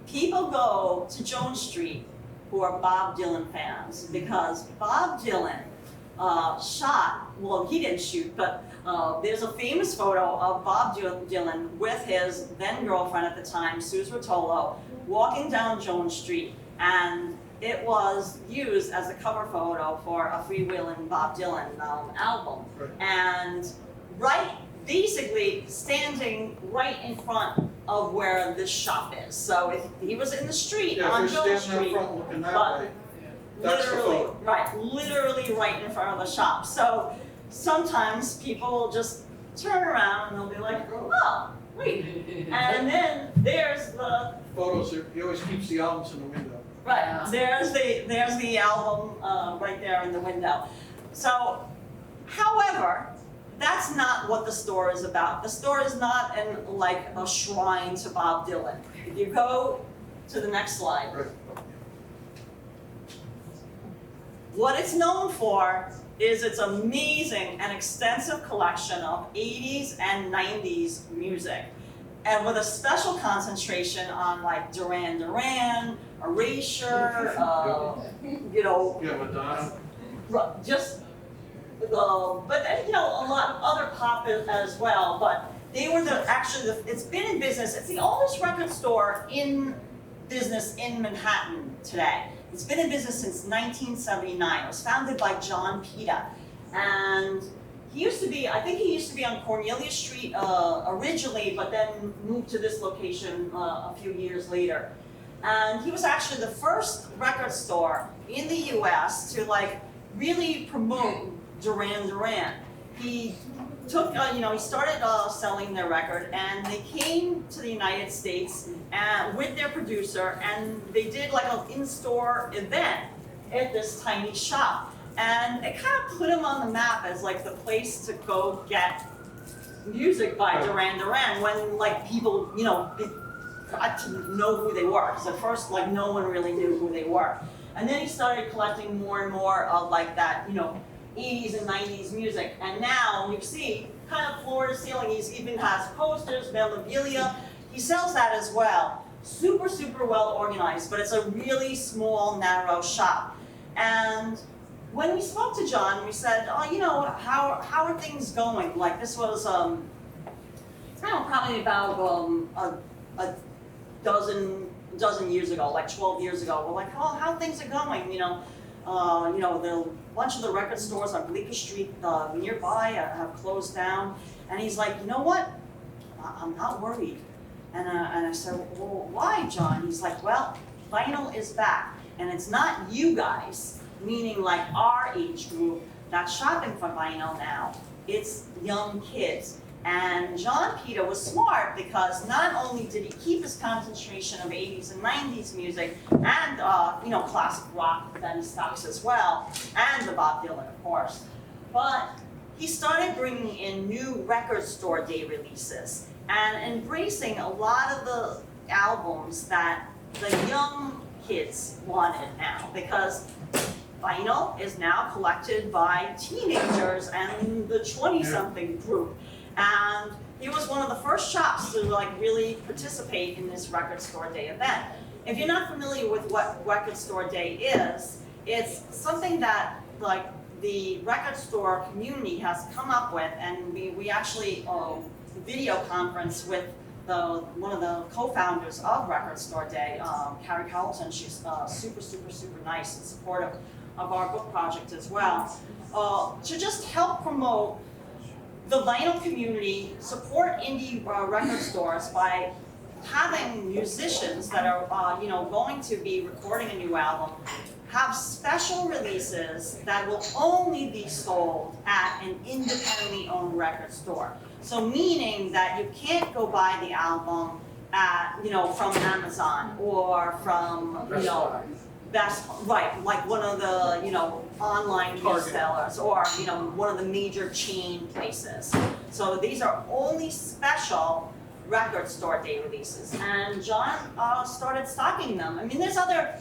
People go to Jones Street who are Bob Dylan fans because Bob Dylan he didn't shoot, but there's a famous photo of Bob Dylan with his then girlfriend at the time, Suze Rotolo, walking down Jones Street, and it was used as a cover photo for a Freewheelin' Bob Dylan album. Right. And basically standing right in front of where this shop is. So if he was in the street on if you're Jones standing Street, up front looking that but way, that's the photo. literally right in front of the shop. So sometimes people will just turn around and they'll be like, oh, wait. And then there's the Photos, he always keeps the albums in the window. right. There's the album right there in the window. So, however, that's not what the store is about. The store is not a shrine to Bob Dylan. If you go to the next slide. Right. What it's known for is its amazing and extensive collection of 80s and 90s music. And with a special concentration on Duran Duran, Erasure, Yeah, Madonna. but a lot of other pop as well. But they were it's been in business. It's the oldest record store in business in Manhattan today. It's been in business since 1979. It was founded by John Peta. And he used to be on Cornelia Street originally, but then moved to this location a few years later. And he was actually the first record store in the US to really promote Duran Duran. He took, he started selling their record, and they came to the United States with their producer, and they did an in-store event at this tiny shop. And it kind of put him on the map as the place to go get music by Duran Duran when like people, got to know who they were. Because at first, like no one really knew who they were. And then he started collecting more and more of like that, 80s and 90s music. And now you see kind of floor to ceiling. He even has posters, memorabilia. He sells that as well. Super, super well organized, but it's a really small, narrow shop. And when we spoke to John, we said, how are things going? Like this was, probably about a dozen years ago, like 12 years ago. We're like, oh, how things are going? The bunch of the record stores on Bleecker Street nearby have closed down. And he's like, you know what? I'm not worried. And I said, well, why, John? He's like, well, vinyl is back. And it's not you guys, meaning like our age group, that's shopping for vinyl now. It's young kids. And John Peter was smart because not only did he keep his concentration of 80s and 90s music and classic rock that he stocks as well, and the Bob Dylan, of course, but he started bringing in new record store day releases and embracing a lot of the albums that the young kids wanted now, because vinyl is now collected by teenagers and the 20-something group. And he was one of the first shops to like really participate in this record store day event. If you're not familiar with what record store day is, it's something that like the record store community has come up with, and we actually video conference with one of the co-founders of Record Store Day, Carrie Carlton. She's super, super, super nice and supportive of our book project as well, to just help promote the vinyl community, support indie record stores by having musicians that are going to be recording a new album have special releases that will only be sold at an independently owned record store. So meaning that you can't go buy the album at, from Amazon or from, like one of the, online resellers or, one of the major chain places. So these are only special record store day releases. And John started stocking them. I mean, there's other,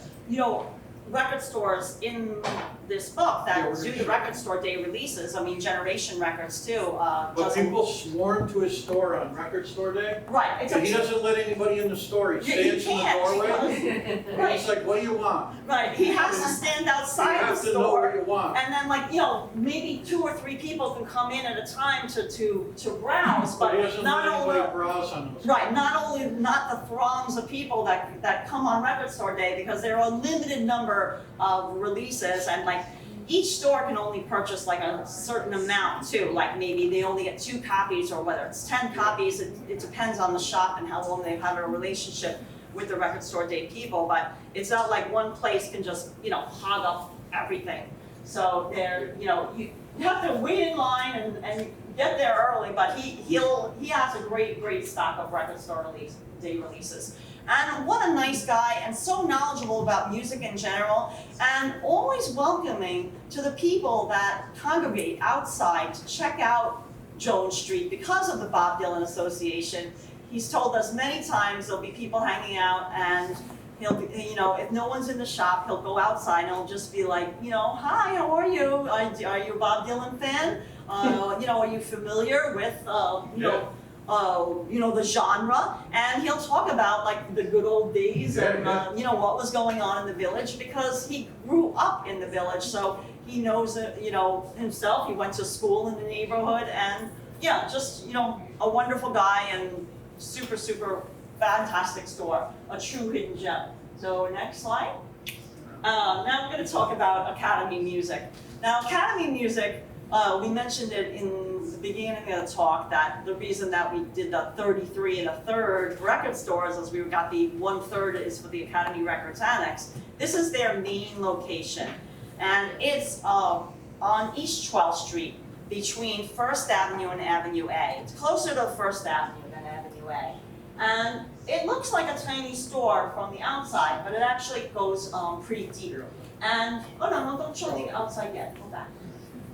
record stores in this book that do the record store day releases. I mean, Generation Records too. But people swarm to his store on record store day? Right. And he doesn't let anybody in the store. He stands in the doorway. Right. He's like, what do you want? Right. He has to stand outside the You have to know store. what you want. And then maybe 2 or 3 people can come in at a time to browse, but he doesn't not let only anybody browse on those. right, not the throngs of people that come on record store day, because there are a limited number of releases, and like each store can only purchase like a certain amount too. Like maybe they only get 2 copies, or whether it's 10 copies. It depends on the shop and how long they've had a relationship with the record store day people. But it's not like one place can just hog up everything. So there, you have to wait in line and get there early. But he has a great stock of record store day releases. And what a nice guy, and so knowledgeable about music in general, and always welcoming to the people that congregate outside to check out Jones Street because of the Bob Dylan Association. He's told us many times there'll be people hanging out, and he'll be, if no one's in the shop, he'll go outside and he'll just be like, hi, how are you? Are you a Bob Dylan fan? Are you familiar with, the genre, and he'll talk about like the good old days and what was going on in the village, because he grew up in the village, so he knows it, himself. He went to school in the neighborhood, and just a wonderful guy, and super, super fantastic store, a true hidden gem. So next slide. Now we're going to talk about Academy Music. Now Academy Music, we mentioned it in the beginning of the talk, that the reason that we did the 33 1/3 record stores is we got the 1/3 is for the Academy Records Annex. This is their main location, and it's on East 12th Street between First Avenue and Avenue A. It's closer to First Avenue than Avenue A. And it looks like a tiny store from the outside, but it actually goes pretty deep. And, oh no, don't show the outside yet, go back.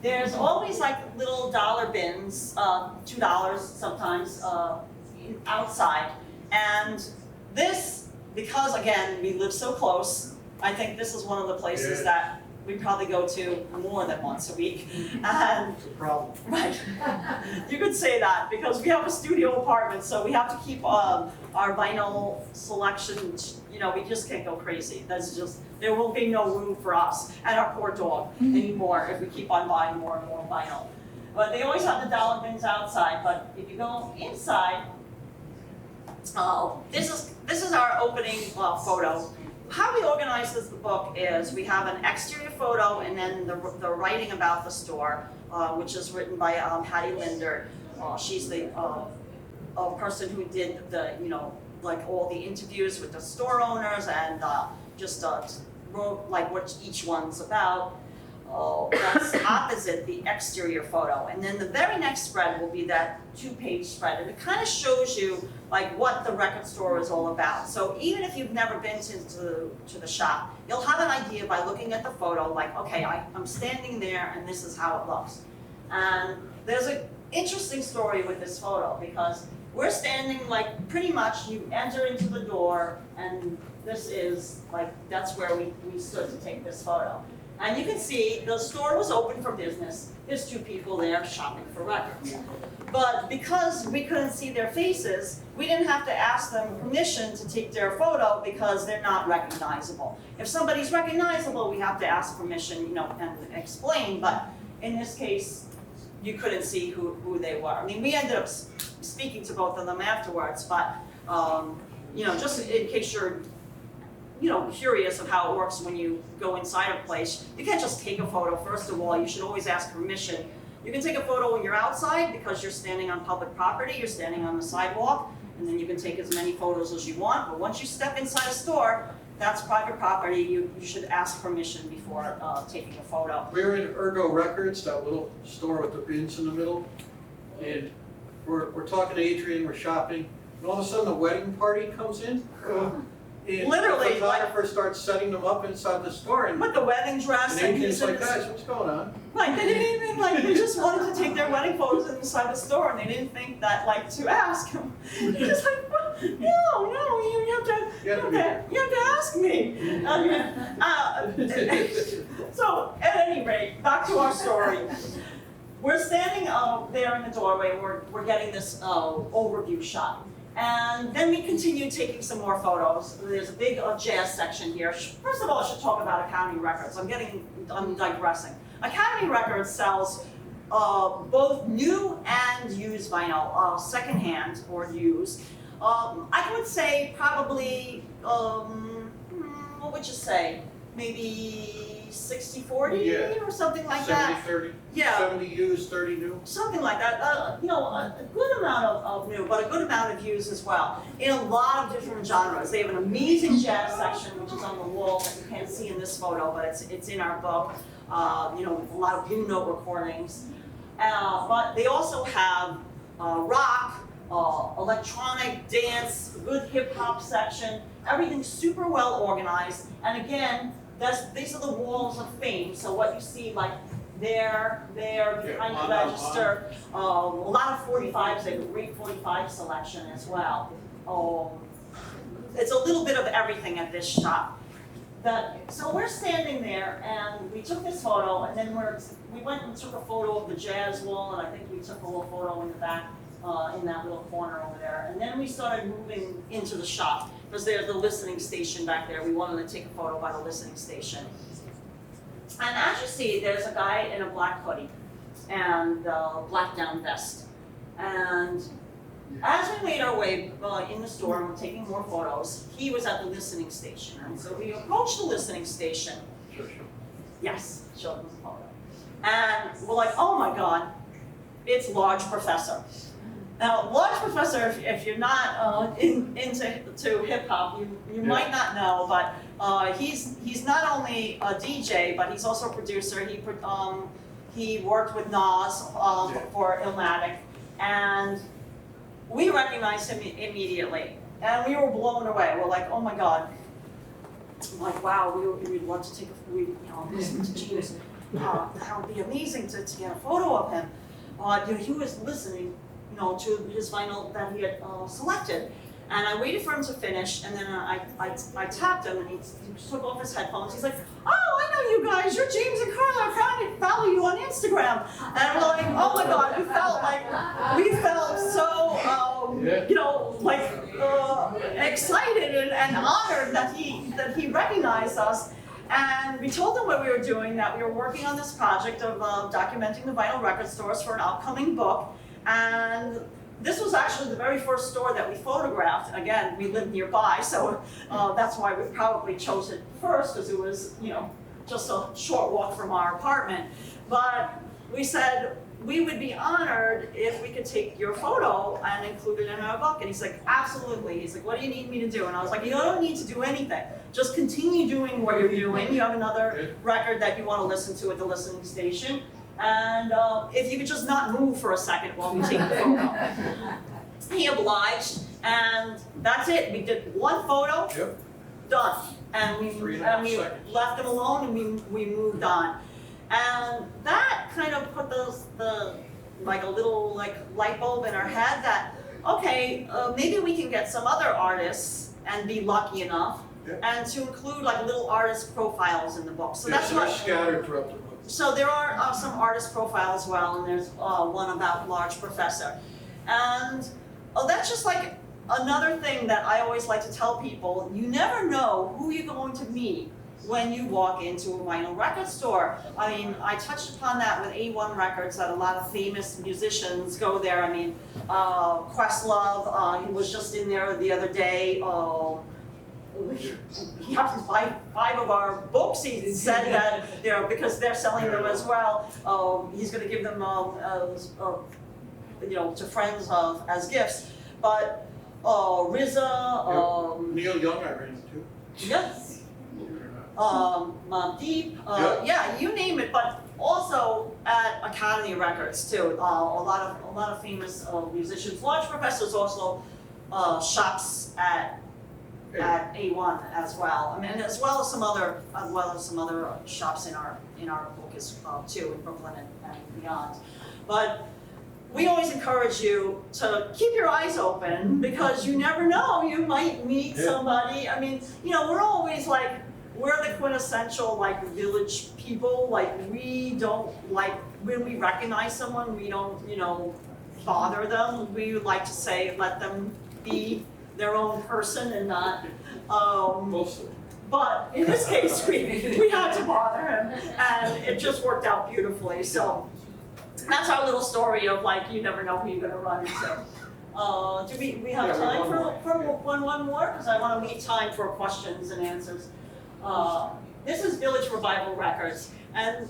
There's always like little dollar bins, $2 sometimes, outside. And this, because again, we live so close, I think this is one of the places that we probably go to more than once a week. And It's a problem. right, you could say that because we have a studio apartment, so we have to keep our vinyl selection. You know, we just can't go crazy. That's just, there will be no room for us and our poor dog anymore if we keep on buying more and more vinyl. But they always have the dollar bins outside. But if you go inside, this is our opening photo. How we organize this book is we have an exterior photo and then the writing about the store, which is written by Hattie Lindert. She's the person who did the, you know, like all the interviews with the store owners and just wrote like what each one's about. That's opposite the exterior photo. And then the very next spread will be that 2-page spread. And it kind of shows you like what the record store is all about. So even if you've never been to the shop, you'll have an idea by looking at the photo, like, okay, I'm standing there and this is how it looks. And there's an interesting story with this photo because we're standing like pretty much, you enter into the door and this is like, that's where we stood to take this photo. And you can see the store was open for business. There's 2 people there shopping for records. But because we couldn't see their faces, we didn't have to ask them permission to take their photo because they're not recognizable. If somebody's recognizable, we have to ask permission, you know, and explain. But in this case, you couldn't see who they were. I mean, we ended up speaking to both of them afterwards, but you know, just in case you're, you know, curious of how it works when you go inside a place, you can't just take a photo. First of all, you should always ask permission. You can take a photo when you're outside because you're standing on public property, you're standing on the sidewalk, and then you can take as many photos as you want. But once you step inside a store, that's private property. You should ask permission before taking a photo. We're in Ergo Records, that little store with the bins in the middle, and we're talking to Adrian, we're shopping, and all of a sudden the wedding party comes in. And Literally, the photographer starts setting them up inside the store, and With the wedding dress and Adrian's like, music. guys, what's going on? Like, they didn't even, like, they just wanted to take their wedding photos inside the store and they didn't think that, like, to ask them. They're just like, no, you have to ask me. So, at any rate, back to our story. We're standing there in the doorway, we're getting this overview shot. And then we continue taking some more photos. There's a big jazz section here. First of all, I should talk about Academy Records. I'm digressing. Academy Records sells both new and used vinyl, secondhand or used. I would say probably, what would you say? Maybe 60-40 or something like that. 70-30? Yeah. 70 used, 30 new? Something like that. You know, a good amount of new, but a good amount of used as well. In a lot of different genres. They have an amazing jazz section, which is on the wall that you can't see in this photo, but it's in our book. You know, a lot of Blue Note recordings. But they also have rock, electronic, dance, good hip hop section. Everything's super well organized. And again, these are the walls of fame. So what you see, like there, behind the register, a lot of 45s. They have a great 45 selection as well. It's a little bit of everything at this shop. So we're standing there, and we took this photo, and then we went and took a photo of the jazz wall, and I think we took a little photo in the back, in that little corner over there. And then we started moving into the shop, because there's the listening station back there. We wanted to take a photo by the listening station. And as you see, there's a guy in a black hoodie and a black down vest. And as we made our way in the store and we're taking more photos, he was at the listening station. And so we approached the listening station. Sure. Yes, showed him the photo. And we're like, oh my God, it's Large Professor. Now, Large Professor, if you're not into hip hop, you might not know, but he's not only a DJ, but he's also a producer. He worked with Nas for Illmatic, and we recognized him immediately, and we were blown away. We're like, oh my God! I'm like, wow, we'd love to listen to James. that would be amazing to get a photo of him. He was listening, to his vinyl that he had selected. And I waited for him to finish, and then I tapped him, and he took off his headphones. He's like, "Oh, I know you guys. You're James and Karla. I'm trying to follow you on Instagram." And we're like, "Oh my God!" We felt so, excited and honored that he recognized us. And we told him what we were doing, that we were working on this project of documenting the vinyl record stores for an upcoming book, and this was actually the very first store that we photographed. Again, we lived nearby, so that's why we probably chose it first, because it was, just a short walk from our apartment. But we said we would be honored if we could take your photo and include it in our book. And he's like, absolutely. He's like, what do you need me to do? And I was like, you don't need to do anything. Just continue doing what you're doing. You have another record that you want to listen to at the listening station. And if you could just not move for a second while we take the photo. He obliged, and that's it. We did one photo, done. And we left him alone, and we moved on. And that kind of put the like a little light bulb in our head that, okay, maybe we can get some other artists and be lucky enough, and to include little artist profiles in the book. So that's they're what. scattered throughout the book. So there are some artist profiles as well, and there's one about Large Professor. And that's just another thing that I always like to tell people. You never know who you're going to meet when you walk into a vinyl record store. I mean, I touched upon that with A1 Records, that a lot of famous musicians go there. I mean, Questlove, he was just in there the other day. He happened to buy 5 of our books. He said that because they're selling them as well. He's going to give them to friends as gifts. But RZA, Neil Young, I ran into. yes, Deep, you name it. But also at Academy Records too. A lot of famous musicians. Large Professors also shops at A1 as well. I mean, as well as some other shops in our book as too, in Brooklyn and beyond. But we always encourage you to keep your eyes open, because you never know, you might meet somebody. I mean, we're always we're the quintessential village people. We don't when we recognize someone, we don't bother them. We like to say, let them be their own person and not. Mostly. But in this case, we had to bother him, and it just worked out beautifully. So that's our little story of you never know who you're going to run into. Do we have time for one more? Because I want to leave time for questions and answers. This is Village Revival Records, and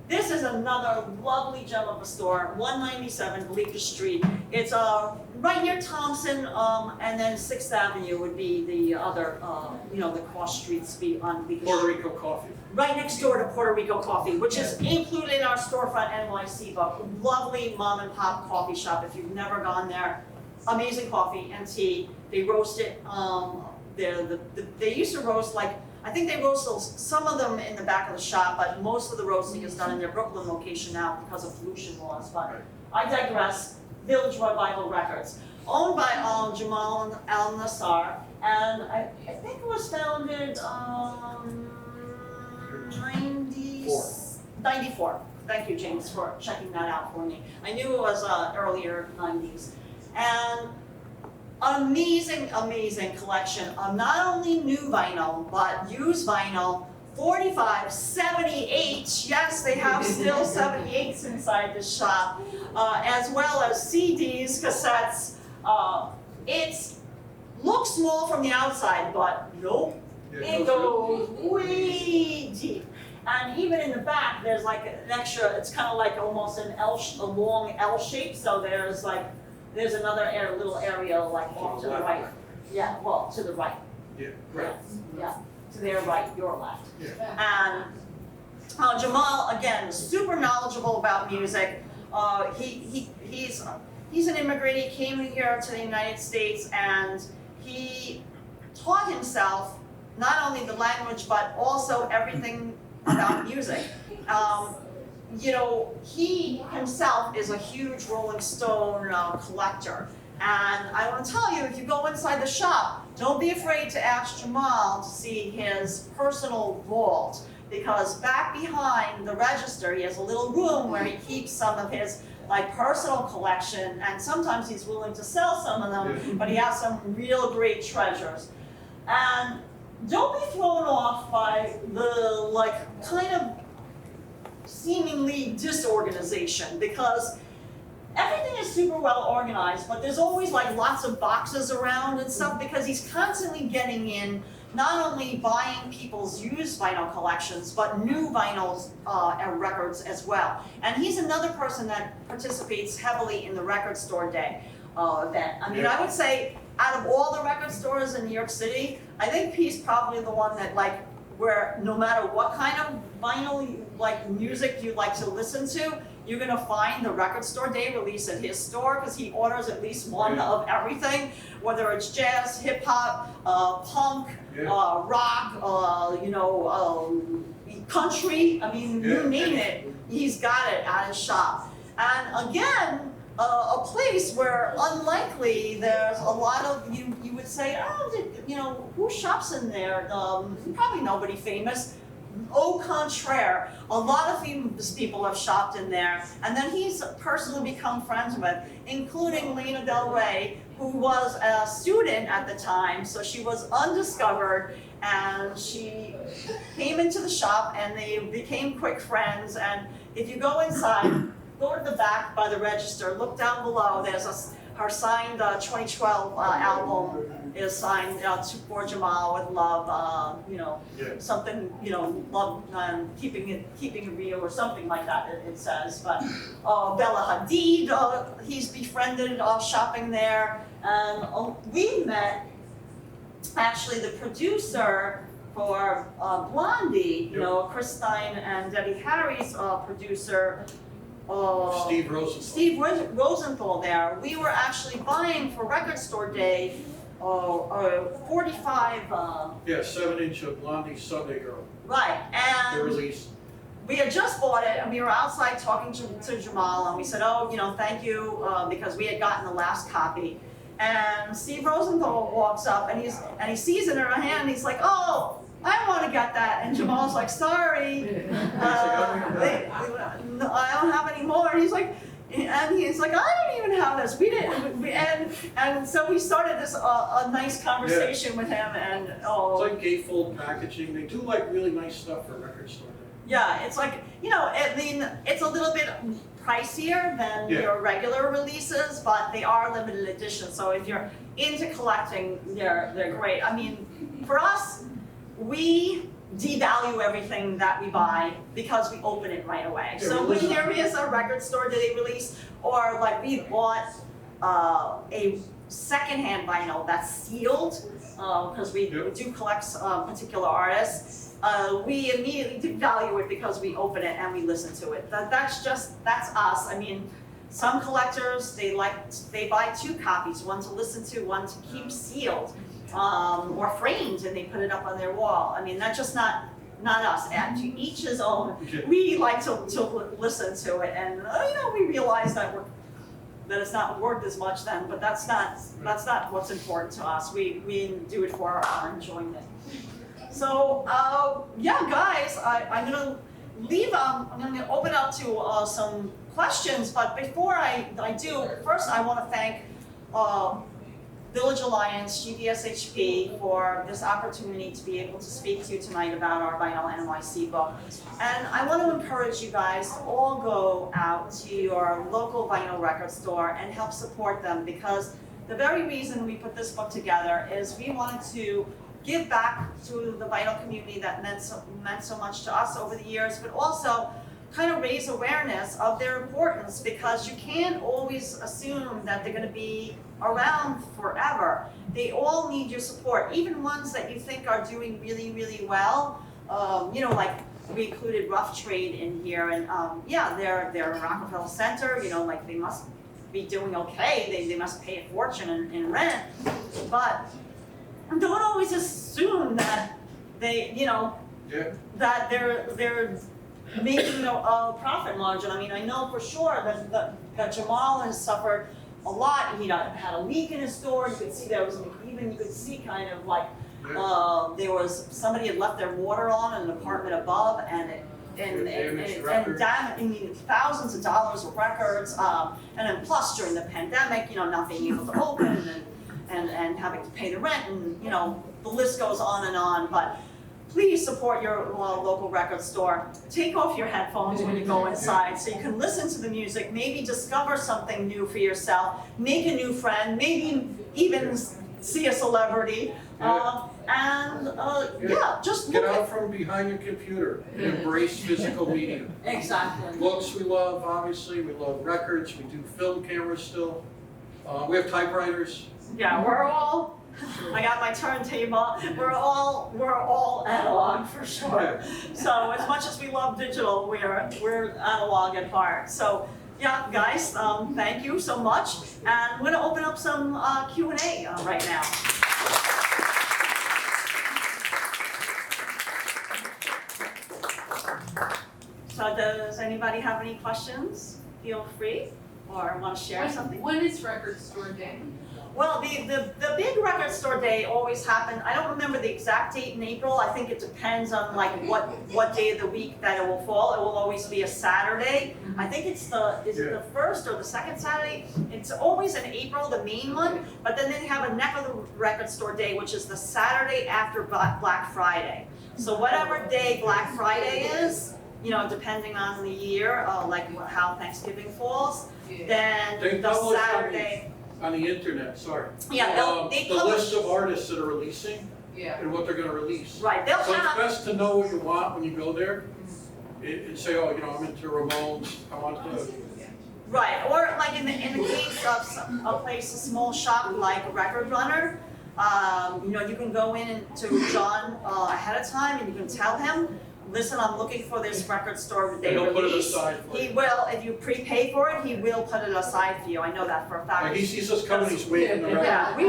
this is another lovely gem of a store, 197 Bleecker Street. It's right near Thompson, and then 6th Avenue would be the other, the cross streets on Bleecker Street. Puerto Rico coffee. Right next door to Puerto Rico Coffee, which is included in our storefront NYC book. Lovely mom and pop coffee shop. If you've never gone there, amazing coffee and tea. They roast it. They used to roast I think they roast some of them in the back of the shop, but most of the roasting is done in their Brooklyn location now because of pollution laws. But I digress. Village Revival Records, owned by Jamal Al-Nassar, and I think it was founded 94. Thank you, James, for checking that out for me. I knew it was earlier 90s. And amazing collection of not only new vinyl, but used vinyl, 45, 78, yes, they have still 78s inside the shop, as well as CDs, cassettes. It looks small from the outside, but nope, it goes way deep. And even in the back, there's an extra, it's kind of almost a long L shape, so there's another little area off to the right. Yeah, well, to the right. Yeah, right. Yeah, to their right, your left. Yeah. And Jamal, again, super knowledgeable about music. He's an immigrant. He came here to the United States, and he taught himself not only the language but also everything about music. you know, he himself is a huge Rolling Stone collector. And I want to tell you, if you go inside the shop, don't be afraid to ask Jamal to see his personal vault. Because back behind the register, he has a little room where he keeps some of his like personal collection, and sometimes he's willing to sell some of them, but he has some real great treasures. And don't be thrown off by the like kind of seemingly disorganization, because everything is super well organized, but there's always like lots of boxes around and stuff, because he's constantly getting in, not only buying people's used vinyl collections, but new vinyls and records as well. And he's another person that participates heavily in the record store day event. I mean, I would say out of all the record stores in New York City, I think he's probably the one that like, where no matter what kind of vinyl like music you like to listen to, you're gonna find the record store day release at his store, because he orders at least one of everything, whether it's jazz, hip hop, punk, rock, you know, country. I mean, you name it, he's got it at his shop. And again, a place where unlikely there's a lot of, you would say, oh, you know, who shops in there? Probably nobody famous. Au contraire, a lot of famous people have shopped in there, and then he's personally become friends with, including Lana Del Rey, who was a student at the time, so she was undiscovered, and she came into the shop and they became quick friends. And if you go inside, go to the back by the register, look down below, there's her signed 2012 album is signed for Jamal with love, you know, something, you know, love, keeping it real or something like that, it says. But Bella Hadid, he's befriended shopping there. And we met, actually, the producer for Blondie, you know, Chris Stein and Debbie Harry's producer, Steve Rosenthal. Steve Rosenthal there. We were actually buying for Record Store Day 45. 7-inch of Blondie Sunday Girl. Right, The and release. we had just bought it, and we were outside talking to Jamal, and we said, oh, you know, thank you, because we had gotten the last copy. And Steve Rosenthal walks up, and he sees it in her hand, and he's like, oh, I want to get that. And Jamal's like, sorry, I don't have any more. And he's like, I don't even have this. We didn't. And so we started this a nice conversation with him. And It's like gatefold packaging. They do like really nice stuff for record store day. yeah, it's like, you know, I mean, it's a little bit pricier than your regular releases, but they are limited edition. So if you're into collecting, they're great. I mean, for us, we devalue everything that we buy because we open it right away. So when there is a record store day release, or like we bought a secondhand vinyl that's sealed, because we do collect particular artists, we immediately devalue it because we open it and we listen to it. That's us. I mean, some collectors, they buy 2 copies, one to listen to, one to keep sealed. Or framed, and they put it up on their wall. I mean, that's just not us. And to each his own. We like to listen to it, and you know, we realize that it's not worth as much then. But that's not what's important to us. We do it for our enjoyment. So yeah, guys, I'm gonna leave. I'm gonna open up to some questions. But before I do, first I want to thank. Village Alliance, GDSHP, for this opportunity to be able to speak to you tonight about our Vinyl NYC book. And I want to encourage you guys to all go out to your local vinyl record store and help support them, because the very reason we put this book together is we wanted to give back to the vinyl community that meant so much to us over the years, but also kind of raise awareness of their importance, because you can't always assume that they're going to be around forever. They all need your support, even ones that you think are doing really, really well. You know, like we included Rough Trade in here, and yeah, they're in Rockefeller Center. You know, like they must be doing okay. They must pay a fortune in rent, but don't always assume that they, you know, that they're making a profit margin. I mean, I know for sure that Jamal has suffered a lot. He had a leak in his store. You could see there was even, you could see kind of like, there was, somebody had left their water on in an apartment above, and thousands of dollars of records, and then plus during the pandemic, not being able to open and having to pay the rent, and the list goes on and on. But please support your local record store. Take off your headphones when you go inside so you can listen to the music, maybe discover something new for yourself, make a new friend, maybe even see a celebrity. Just get out from behind your computer and embrace physical media. Exactly. Books we love, obviously, we love records, we do film cameras still. We have typewriters. Yeah, I got my turntable. We're all analog for sure. So as much as we love digital, we're analog at heart. So yeah, guys, thank you so much. And we're gonna open up some Q&A right now. So does anybody have any questions? Feel free, or want to share something? When is Record Store Day? Well, the big record store day always happened. I don't remember the exact date in April. I think it depends on like what day of the week that it will fall. It will always be a Saturday. I think it's it the first or the second Saturday? It's always in April, the main one. But then they have a neck of the record store day, which is the Saturday after Black Friday. So whatever day Black Friday is, depending on the year, like how Thanksgiving falls, then They the publish Saturday. on the internet, sorry. Yeah, they the publish. list of artists that are releasing Yeah. and what they're gonna release. Right, they'll So it's have. best to know what you want when you go there. And say, oh, I'm into Ramones, I want to. Right, or like in the case of a small shop like Record Runner, you can go in to John ahead of time and you can tell him, listen, I'm looking for this record store day And he'll put it release. aside for He you. will, if you prepay for it, he will put it aside for you. I know that for a fact. Like he sees us coming, he's waving around Yeah, we've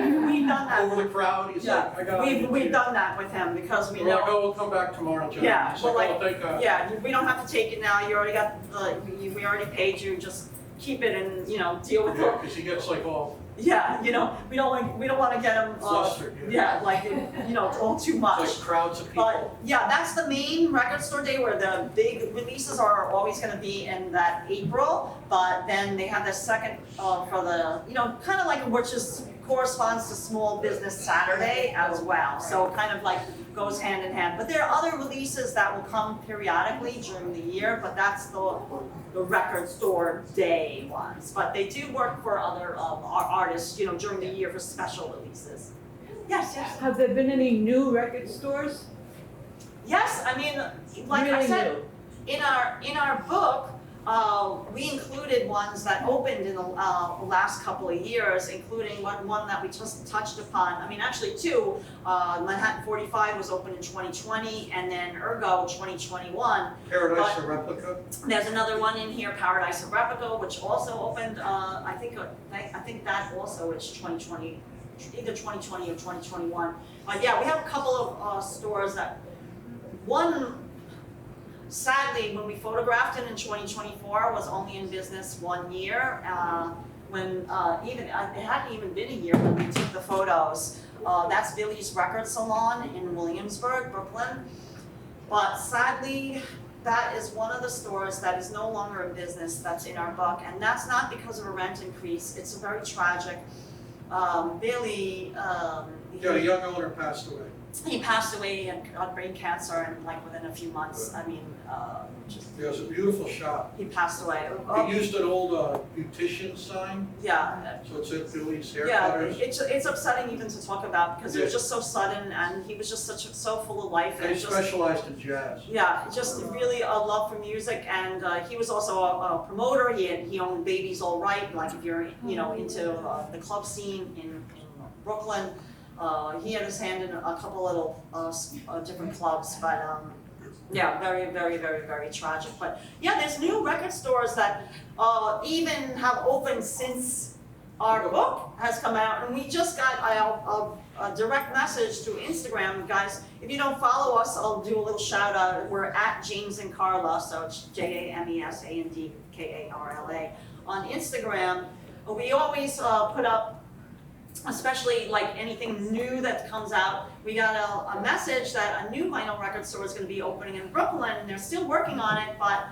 done that. over the crowd, he's like, I got it. We've done that with him because we We're like, know. oh, we'll come back tomorrow, John. Yeah, He's we're like, like, oh, thank God. yeah, we don't have to take it now. You already got we already paid you. Just keep it and deal with Yeah, it. because he gets like all Yeah, we don't want to get him. flustered. All too much. It's like crowds of people. But yeah, that's the main record store day where the big releases are always going to be in that April. But then they have the second for the kind of like which corresponds to Small Business Saturday as well. So kind of like goes hand in hand. But there are other releases that will come periodically during the year. But that's the record store day ones. But they do work for other artists during the year for special releases. Yes. Have there been any new record stores? Yes, I mean, like I Really said, new? in our book, we included ones that opened in the last couple of years, including one that we just touched upon. I mean, actually two. Manhattan 45 was opened in 2020, and then Ergo 2021. Paradise a Replica. There's another one in here, Paradise of Replica, which also opened. I think that also is 2020, either 2020 or 2021. But yeah, we have a couple of stores that one. Sadly, when we photographed it in 2024, was only in business 1 year. When it hadn't even been a year when we took the photos. That's Billy's Record Salon in Williamsburg, Brooklyn. But sadly, that is one of the stores that is no longer in business that's in our book, and that's not because of a rent increase. It's very tragic. Billy, Yeah, a young owner passed away. he passed away and got brain cancer, and like within a few months. I mean, It was a beautiful shop. he passed away. He used an old beautician sign, Yeah, so it said Billy's Hair yeah. Cutters. It's upsetting even to talk about because it was just so sudden, and he was just so full of life, And he just specialized in jazz. yeah, just really a love for music, and he was also a promoter. He owned Babies All Right, like if you're into the club scene in Brooklyn. He had his hand in a couple little different clubs, but yeah, very, very, very, very tragic. But yeah, there's new record stores that even have opened since our book has come out, and we just got a direct message through Instagram, guys. If you don't follow us, I'll do a little shout out. We're at James and Karla, so it's JamesandKarla on Instagram. We always put up, especially like anything new that comes out. We got a message that a new vinyl record store is going to be opening in Brooklyn, and they're still working on it, but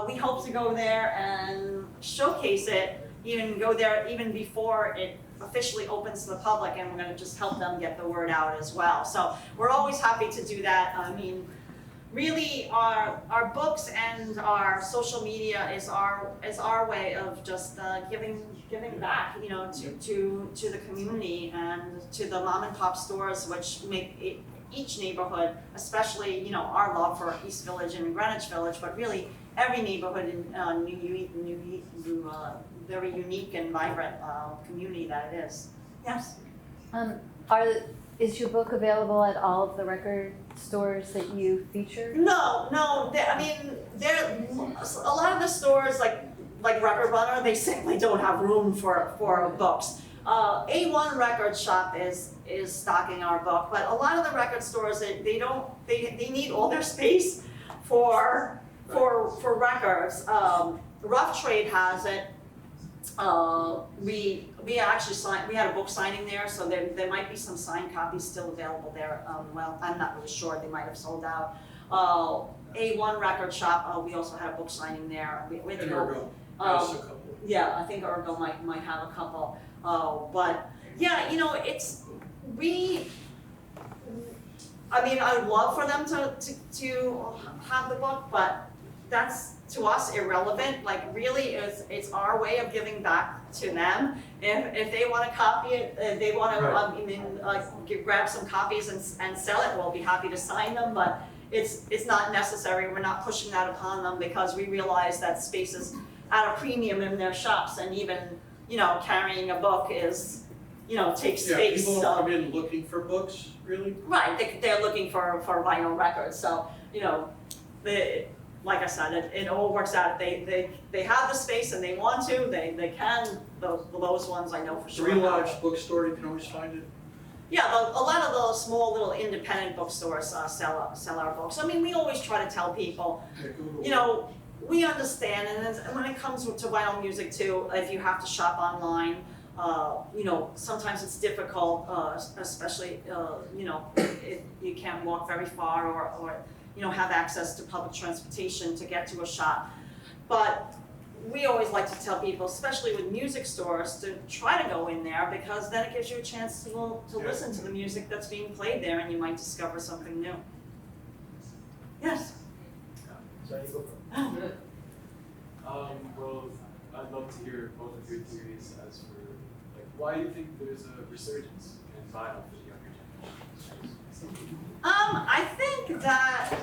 we hope to go there and showcase it, even go there even before it officially opens to the public, and we're going to just help them get the word out as well. So we're always happy to do that. I mean, really our books and our social media is our way of just giving back, you know, to the community and to the mom and pop stores, which make each neighborhood, especially, you know, our love for East Village and Greenwich Village, but really every neighborhood in very unique and vibrant community that it is. Yes. Is your book available at all of the record stores that you feature? No. I mean, there a lot of the stores like Record Runner, they simply don't have room for books. A1 Record Shop is stocking our book, but a lot of the record stores they need all their space for records. Rough Trade has it. We actually we had a book signing there, so there might be some signed copies still available there. Well, I'm not really sure, they might have sold out. A1 Record Shop, we also had a book signing there. And Ergo has a couple. Yeah, I think Ergo might have a couple. But yeah, you know, I mean, I would love for them to have the book, but that's to us irrelevant. Like, really, it's our way of giving back to them. If they want to copy it, they want to grab some copies and sell it, we'll be happy to sign them. But it's not necessary. We're not pushing that upon them because we realize that space is at a premium in their shops, and even, you know, carrying a book is, you know, takes space. People don't come in looking for books, really. Right, they're looking for vinyl records. So, you know, like I said, it all works out. They have the space and they want to. They can. Those ones I know for sure. Greenwich Village bookstore, you can always find it. Yeah, a lot of those small little independent bookstores sell our books. I mean, we always try to tell people, you know, we understand, and when it comes to vinyl music too, if you have to shop online, you know, sometimes it's difficult, especially, you know, if you can't walk very far or you know, have access to public transportation to get to a shop. But we always like to tell people, especially with music stores, to try to go in there, because then it gives you a chance to listen to the music that's being played there, and you might discover something new. Yes? Well, I'd love to hear both of your theories as for, like, why do you think there's a resurgence in vinyl for the younger generation? I think that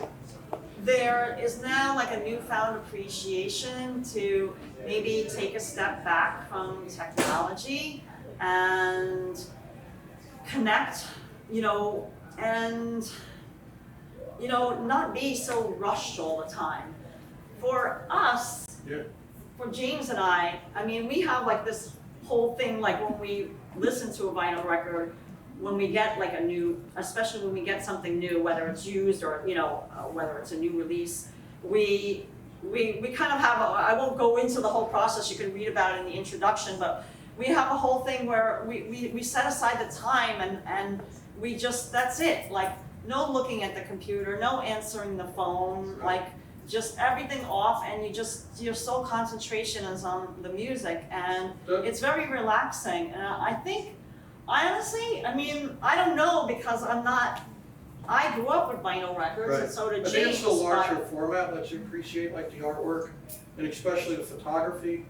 there is now like a newfound appreciation to maybe take a step back from technology and connect, you know, and, you know, not be so rushed all the time. For us, for James and I mean, we have like this whole thing, like when we listen to a vinyl record, when we get like a new, especially when we get something new, whether it's used or, you know, whether it's a new release, we kind of have, I won't go into the whole process, you can read about it in the introduction, but we have a whole thing where we set aside the time and we just, that's it. Like, no looking at the computer, no answering the phone, like just everything off, and your sole concentration is on the music, and it's very relaxing. And I think, honestly, I mean, I don't know, because I grew up with vinyl records, and so did James. I think it's the larger format lets you appreciate like the artwork, and especially the photography,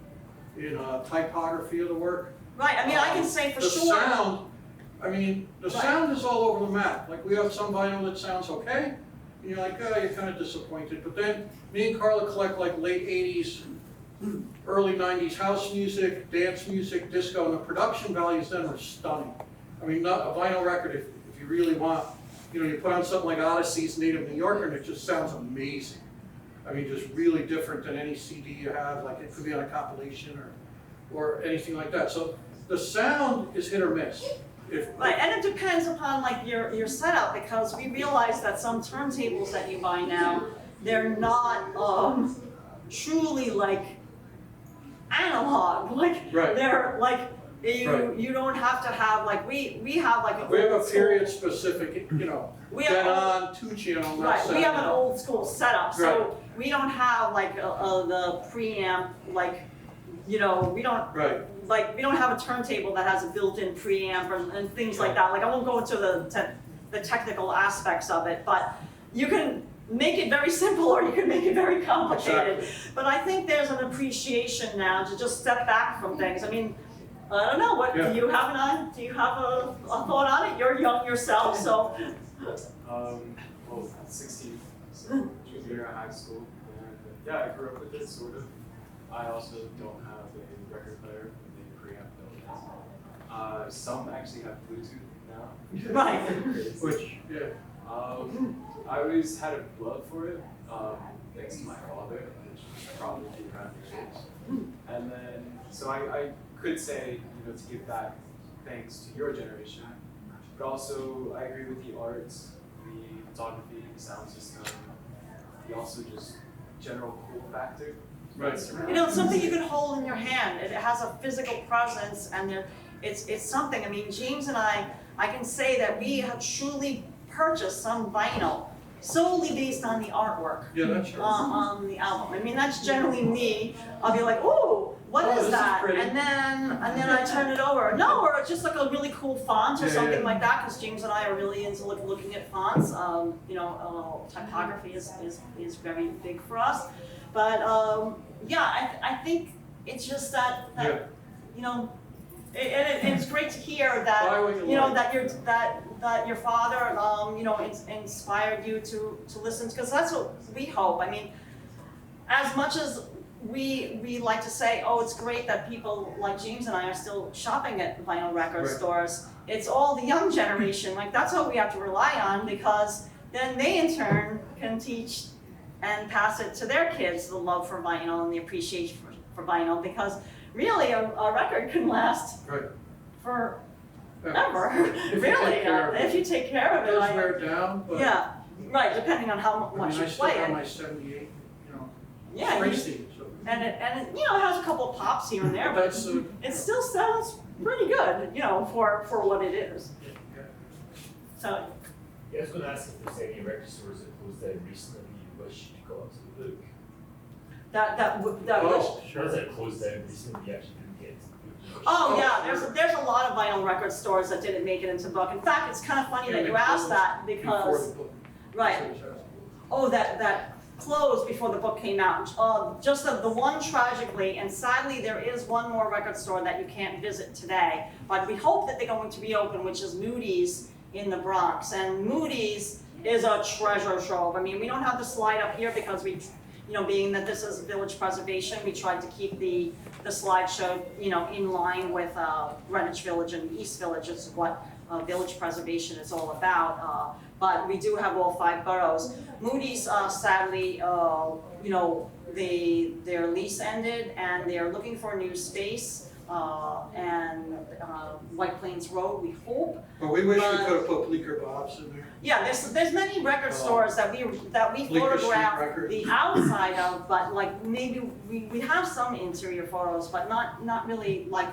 typography of the work. Right, I mean, I can say for sure. The sound, I mean, the sound is all over the map. Like, we have some vinyl that sounds okay, and you're like, oh, you're kind of disappointed. But then, me and Karla collect like late 80s, early 90s house music, dance music, disco, and the production values then are stunning. I mean, not a vinyl record, if you really want, you know, you put on something like Odyssey's Native New Yorker, and it just sounds amazing. I mean, just really different than any CD you have, like it could be on a compilation or anything like that. So the sound is hit or miss. Right, and it depends upon like your setup, because we realize that some turntables that you buy now, they're not truly like analog, like Right. they're like Right. you don't have to have like we have like an We have old a school- period specific, you know, we have dead old- on, 2-channel, not Right, we have an 7. old school setup, so Right. we don't have like the preamp, like, we don't, Right, like, we don't have a turntable that has a built-in preamp and things like that. Like, I won't go into the technical aspects of it, but you can make it very simple or you can make it very complicated. Exactly. But I think there's an appreciation now to just step back from things. I mean, I don't know, what, Yeah. do you have a thought on it? You're young yourself, so. Well, 16, so junior year of high school, and yeah, I grew up with it, sort of. I also don't have a record player with a preamp though. Some actually have Bluetooth now. Right. which, yeah, I always had a love for it, thanks to my father, which is probably around your age. And then, so I could say, to give back thanks to your generation, but also I agree with the arts, the photography, the sound system, the also just general cool factor. Right. It's something you can hold in your hand. It has a physical presence, and it's something. I mean, James and I can say that we have truly purchased some vinyl solely based on the artwork yeah, that's right. on the album. I mean, that's generally me. I'll be like, "Ooh, what Oh, is this is that?" pretty. And then I turn it over. No, or it's just like a really cool font or Yeah, something yeah. like that. Because James and I are really into looking at fonts. Typography is very big for us. But I think it's just that Yeah. it's great to hear that Buy what you like. that your father inspired you to listen, because that's what we hope. I mean, as much as we like to say, oh, it's great that people like James and I are still shopping at vinyl record Right. stores. It's all the young generation. Like, that's what we have to rely on, because then they in turn can teach and pass it to their kids, the love for vinyl and the appreciation for vinyl, because really a record can last Right. forever, If you really, take care of it. if you take care of It it. does wear down, but, Yeah, right, depending on how I much mean, you I still play have it. my 78, Yeah, you- Springsteen, so. and it it has a couple of pops here and there, but That's, it still sounds pretty good, for what it is. yeah. So, Yeah, I was going to ask if there's any record stores that closed down recently you wish you got to the book. that Oh, was. Sure. Ones that closed down recently you actually didn't get to the book. You wish Oh you yeah, got to. there's a lot of vinyl record stores that didn't make it into book. In fact, it's kind of funny that you asked that, Before because the book. right. So it's, that closed before the book came out. Just the one tragically, and sadly there is one more record store that you can't visit today, but we hope that they're going to be open, which is Moody's in the Bronx. And Moody's is a treasure trove. I mean, we don't have the slide up here because we, being that this is village preservation, we tried to keep the slideshow, in line with Greenwich Village and East Village, is what village preservation is all about. But we do have all 5 boroughs. Moody's, sadly, their lease ended and they're looking for a new space. White Plains Road, we hope. But we wish we But- could have put Bleecker Bob's in there. Yeah, there's many record stores that we Bleecker Street photographed Records. the outside of, but like maybe we have some interior photos, but not really like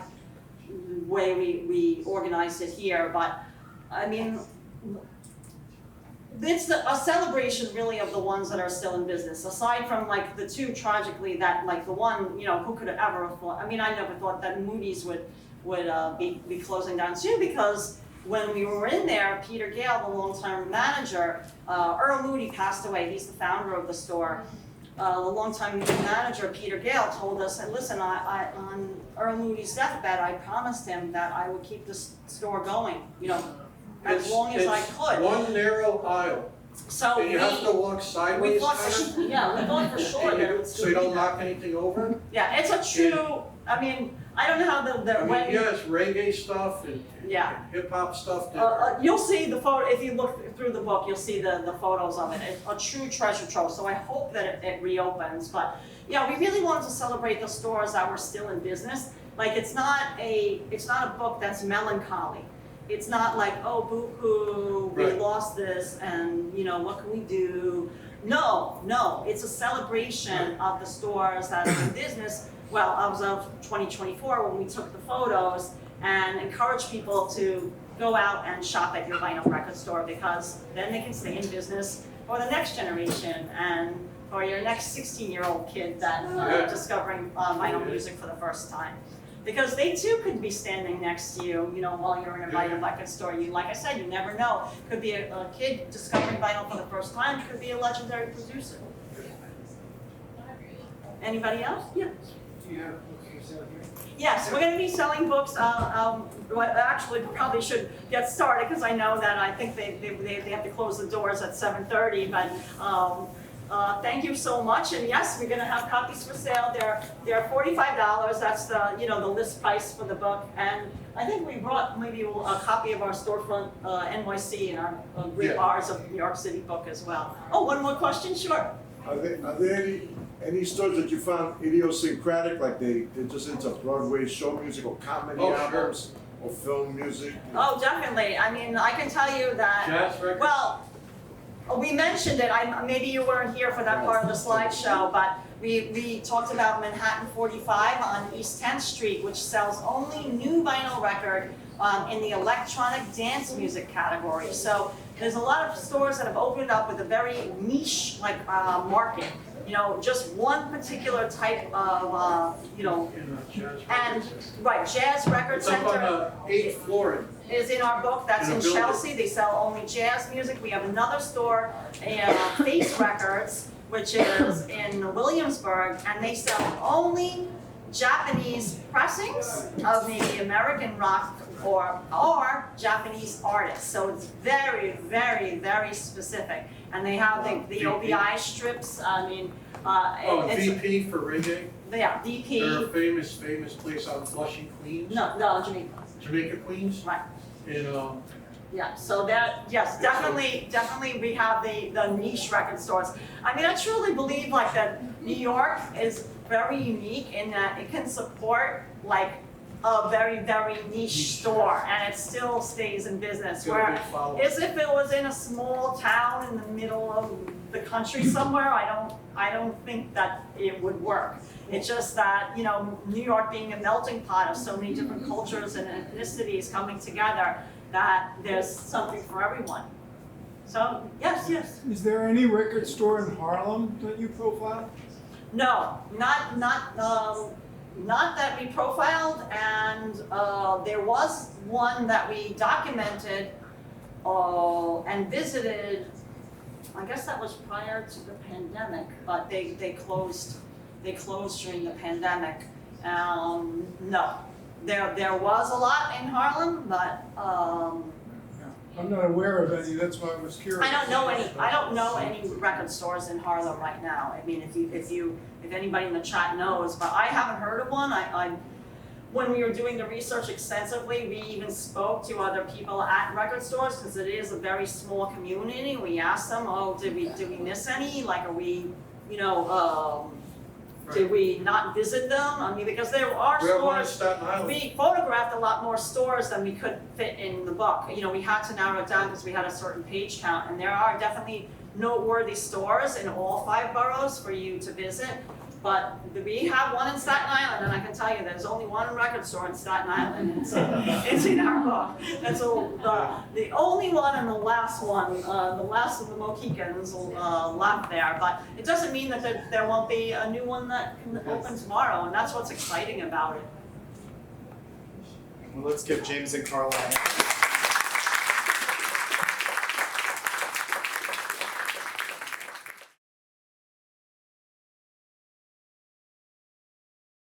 the way we organized it here. But I mean, it's a celebration really of the ones that are still in business, aside from like the 2 tragically that, like the one, who could have ever thought, I mean, I never thought that Moody's would be closing down soon, because when we were in there, Peter Gale, the longtime manager, Earl Moody passed away, he's the founder of the store. The longtime manager, Peter Gale, told us, and listen, I on Earl Moody's deathbed, I promised him that I would keep this store going, as long as I could. It's one narrow aisle, So and you have to walk we sideways thought kind for, we thought for sure of, that it would so you still be don't there. knock anything over. Yeah, it's a true, I mean, I don't know how I mean, when, yeah, it's reggae stuff and Yeah. hip hop stuff. that- you'll see the photo, if you look through the book, you'll see the photos of it. It's a true treasure trove, so I hope that it reopens. But yeah, we really wanted to celebrate the stores that were still in business. Like, it's not a book that's melancholy. it's not like, oh, boo-hoo, we Right. lost this, and, you know, what can we do? No, it's a celebration of the stores that are in business, well, as of 2024, when we took the photos, and encourage people to go out and shop at your vinyl record store, because then they can stay in business for the next generation, and for your next 16-year-old kid that Yeah. discovering vinyl music for the first time. Because they too could be standing next to you, you know, while you're in a vinyl record store. You, like I said, you never know. Could be a kid discovering vinyl for the first time, could be a legendary producer. Anybody else? Yeah. Do you have books for sale here? Yes, we're gonna be selling books, well, actually, probably should get started, because I know that I think they have to close the doors at 7:30, but, thank you so much, and yes, we're gonna have copies for sale. They're $45, that's the, you know, the list price for the book, and I think we brought maybe a copy of our storefront, NYC, and our Great Yeah. Bars of New York City book as well. Oh, one more question, sure. Are there any stores that you found idiosyncratic, like they're just into Broadway show music or comedy Oh, sure. albums or film music? Oh, definitely, I mean, I can tell you that. Jazz records? Well, we mentioned it, maybe you weren't here for that part of the slideshow, but we talked about Manhattan 45 on East 10th Street, which sells only new vinyl record in the electronic dance music category. So there's a lot of stores that have opened up with a very niche market. You know, just one particular type of, you know, In Jazz and, records. right, Jazz Record It's up Center. on the 8th floor. Is in our book, that's In a in building. Chelsea, they sell only jazz music. We have another store, Face Records, which is in Williamsburg, and they sell only Japanese pressings of maybe American rock or Japanese artists. So it's very, very, very specific. And they have the OBI strips, I mean, Oh, it's, VP for reggae. yeah, They're a DP, famous place out in Flushing, Queens. no, Jamaica, Jamaica, Queens. right. And, Yeah, so that, yes, definitely we have the niche record stores. I mean, I truly believe like that New York is very unique in that it can support like a very, very niche store and it still stays in business. got a Where big following. as if it was in a small town in the middle of the country somewhere, I don't think that it would work. It's just that, you know, New York being a melting pot of so many different cultures and ethnicities coming together, that there's something for everyone. So, yes. Is there any record store in Harlem that you profile? No, not that we profiled, and there was one that we documented and visited. I guess that was prior to the pandemic, but they closed during the pandemic. No, there was a lot in Harlem, but I'm not aware of any, that's why I was curious. I don't know any record stores in Harlem right now. I mean, if anybody in the chat knows, but I haven't heard of one. When we were doing the research extensively, we even spoke to other people at record stores because it is a very small community. We asked them, oh, did we miss any? Like, are we, you know, did we not visit them? I mean, because there are we have one in stores. Staten Island. We photographed a lot more stores than we could fit in the book. You know, we had to narrow it down because we had a certain page count, and there are definitely noteworthy stores in all 5 boroughs for you to visit. But we have one in Staten Island, and I can tell you, there's only one record store in Staten Island. It's in our book. And so the only one and the last one, the last of the Mohicans left there. But it doesn't mean that there won't be a new one that can open tomorrow, and that's what's exciting about it. Well, let's give James and Karla a hand.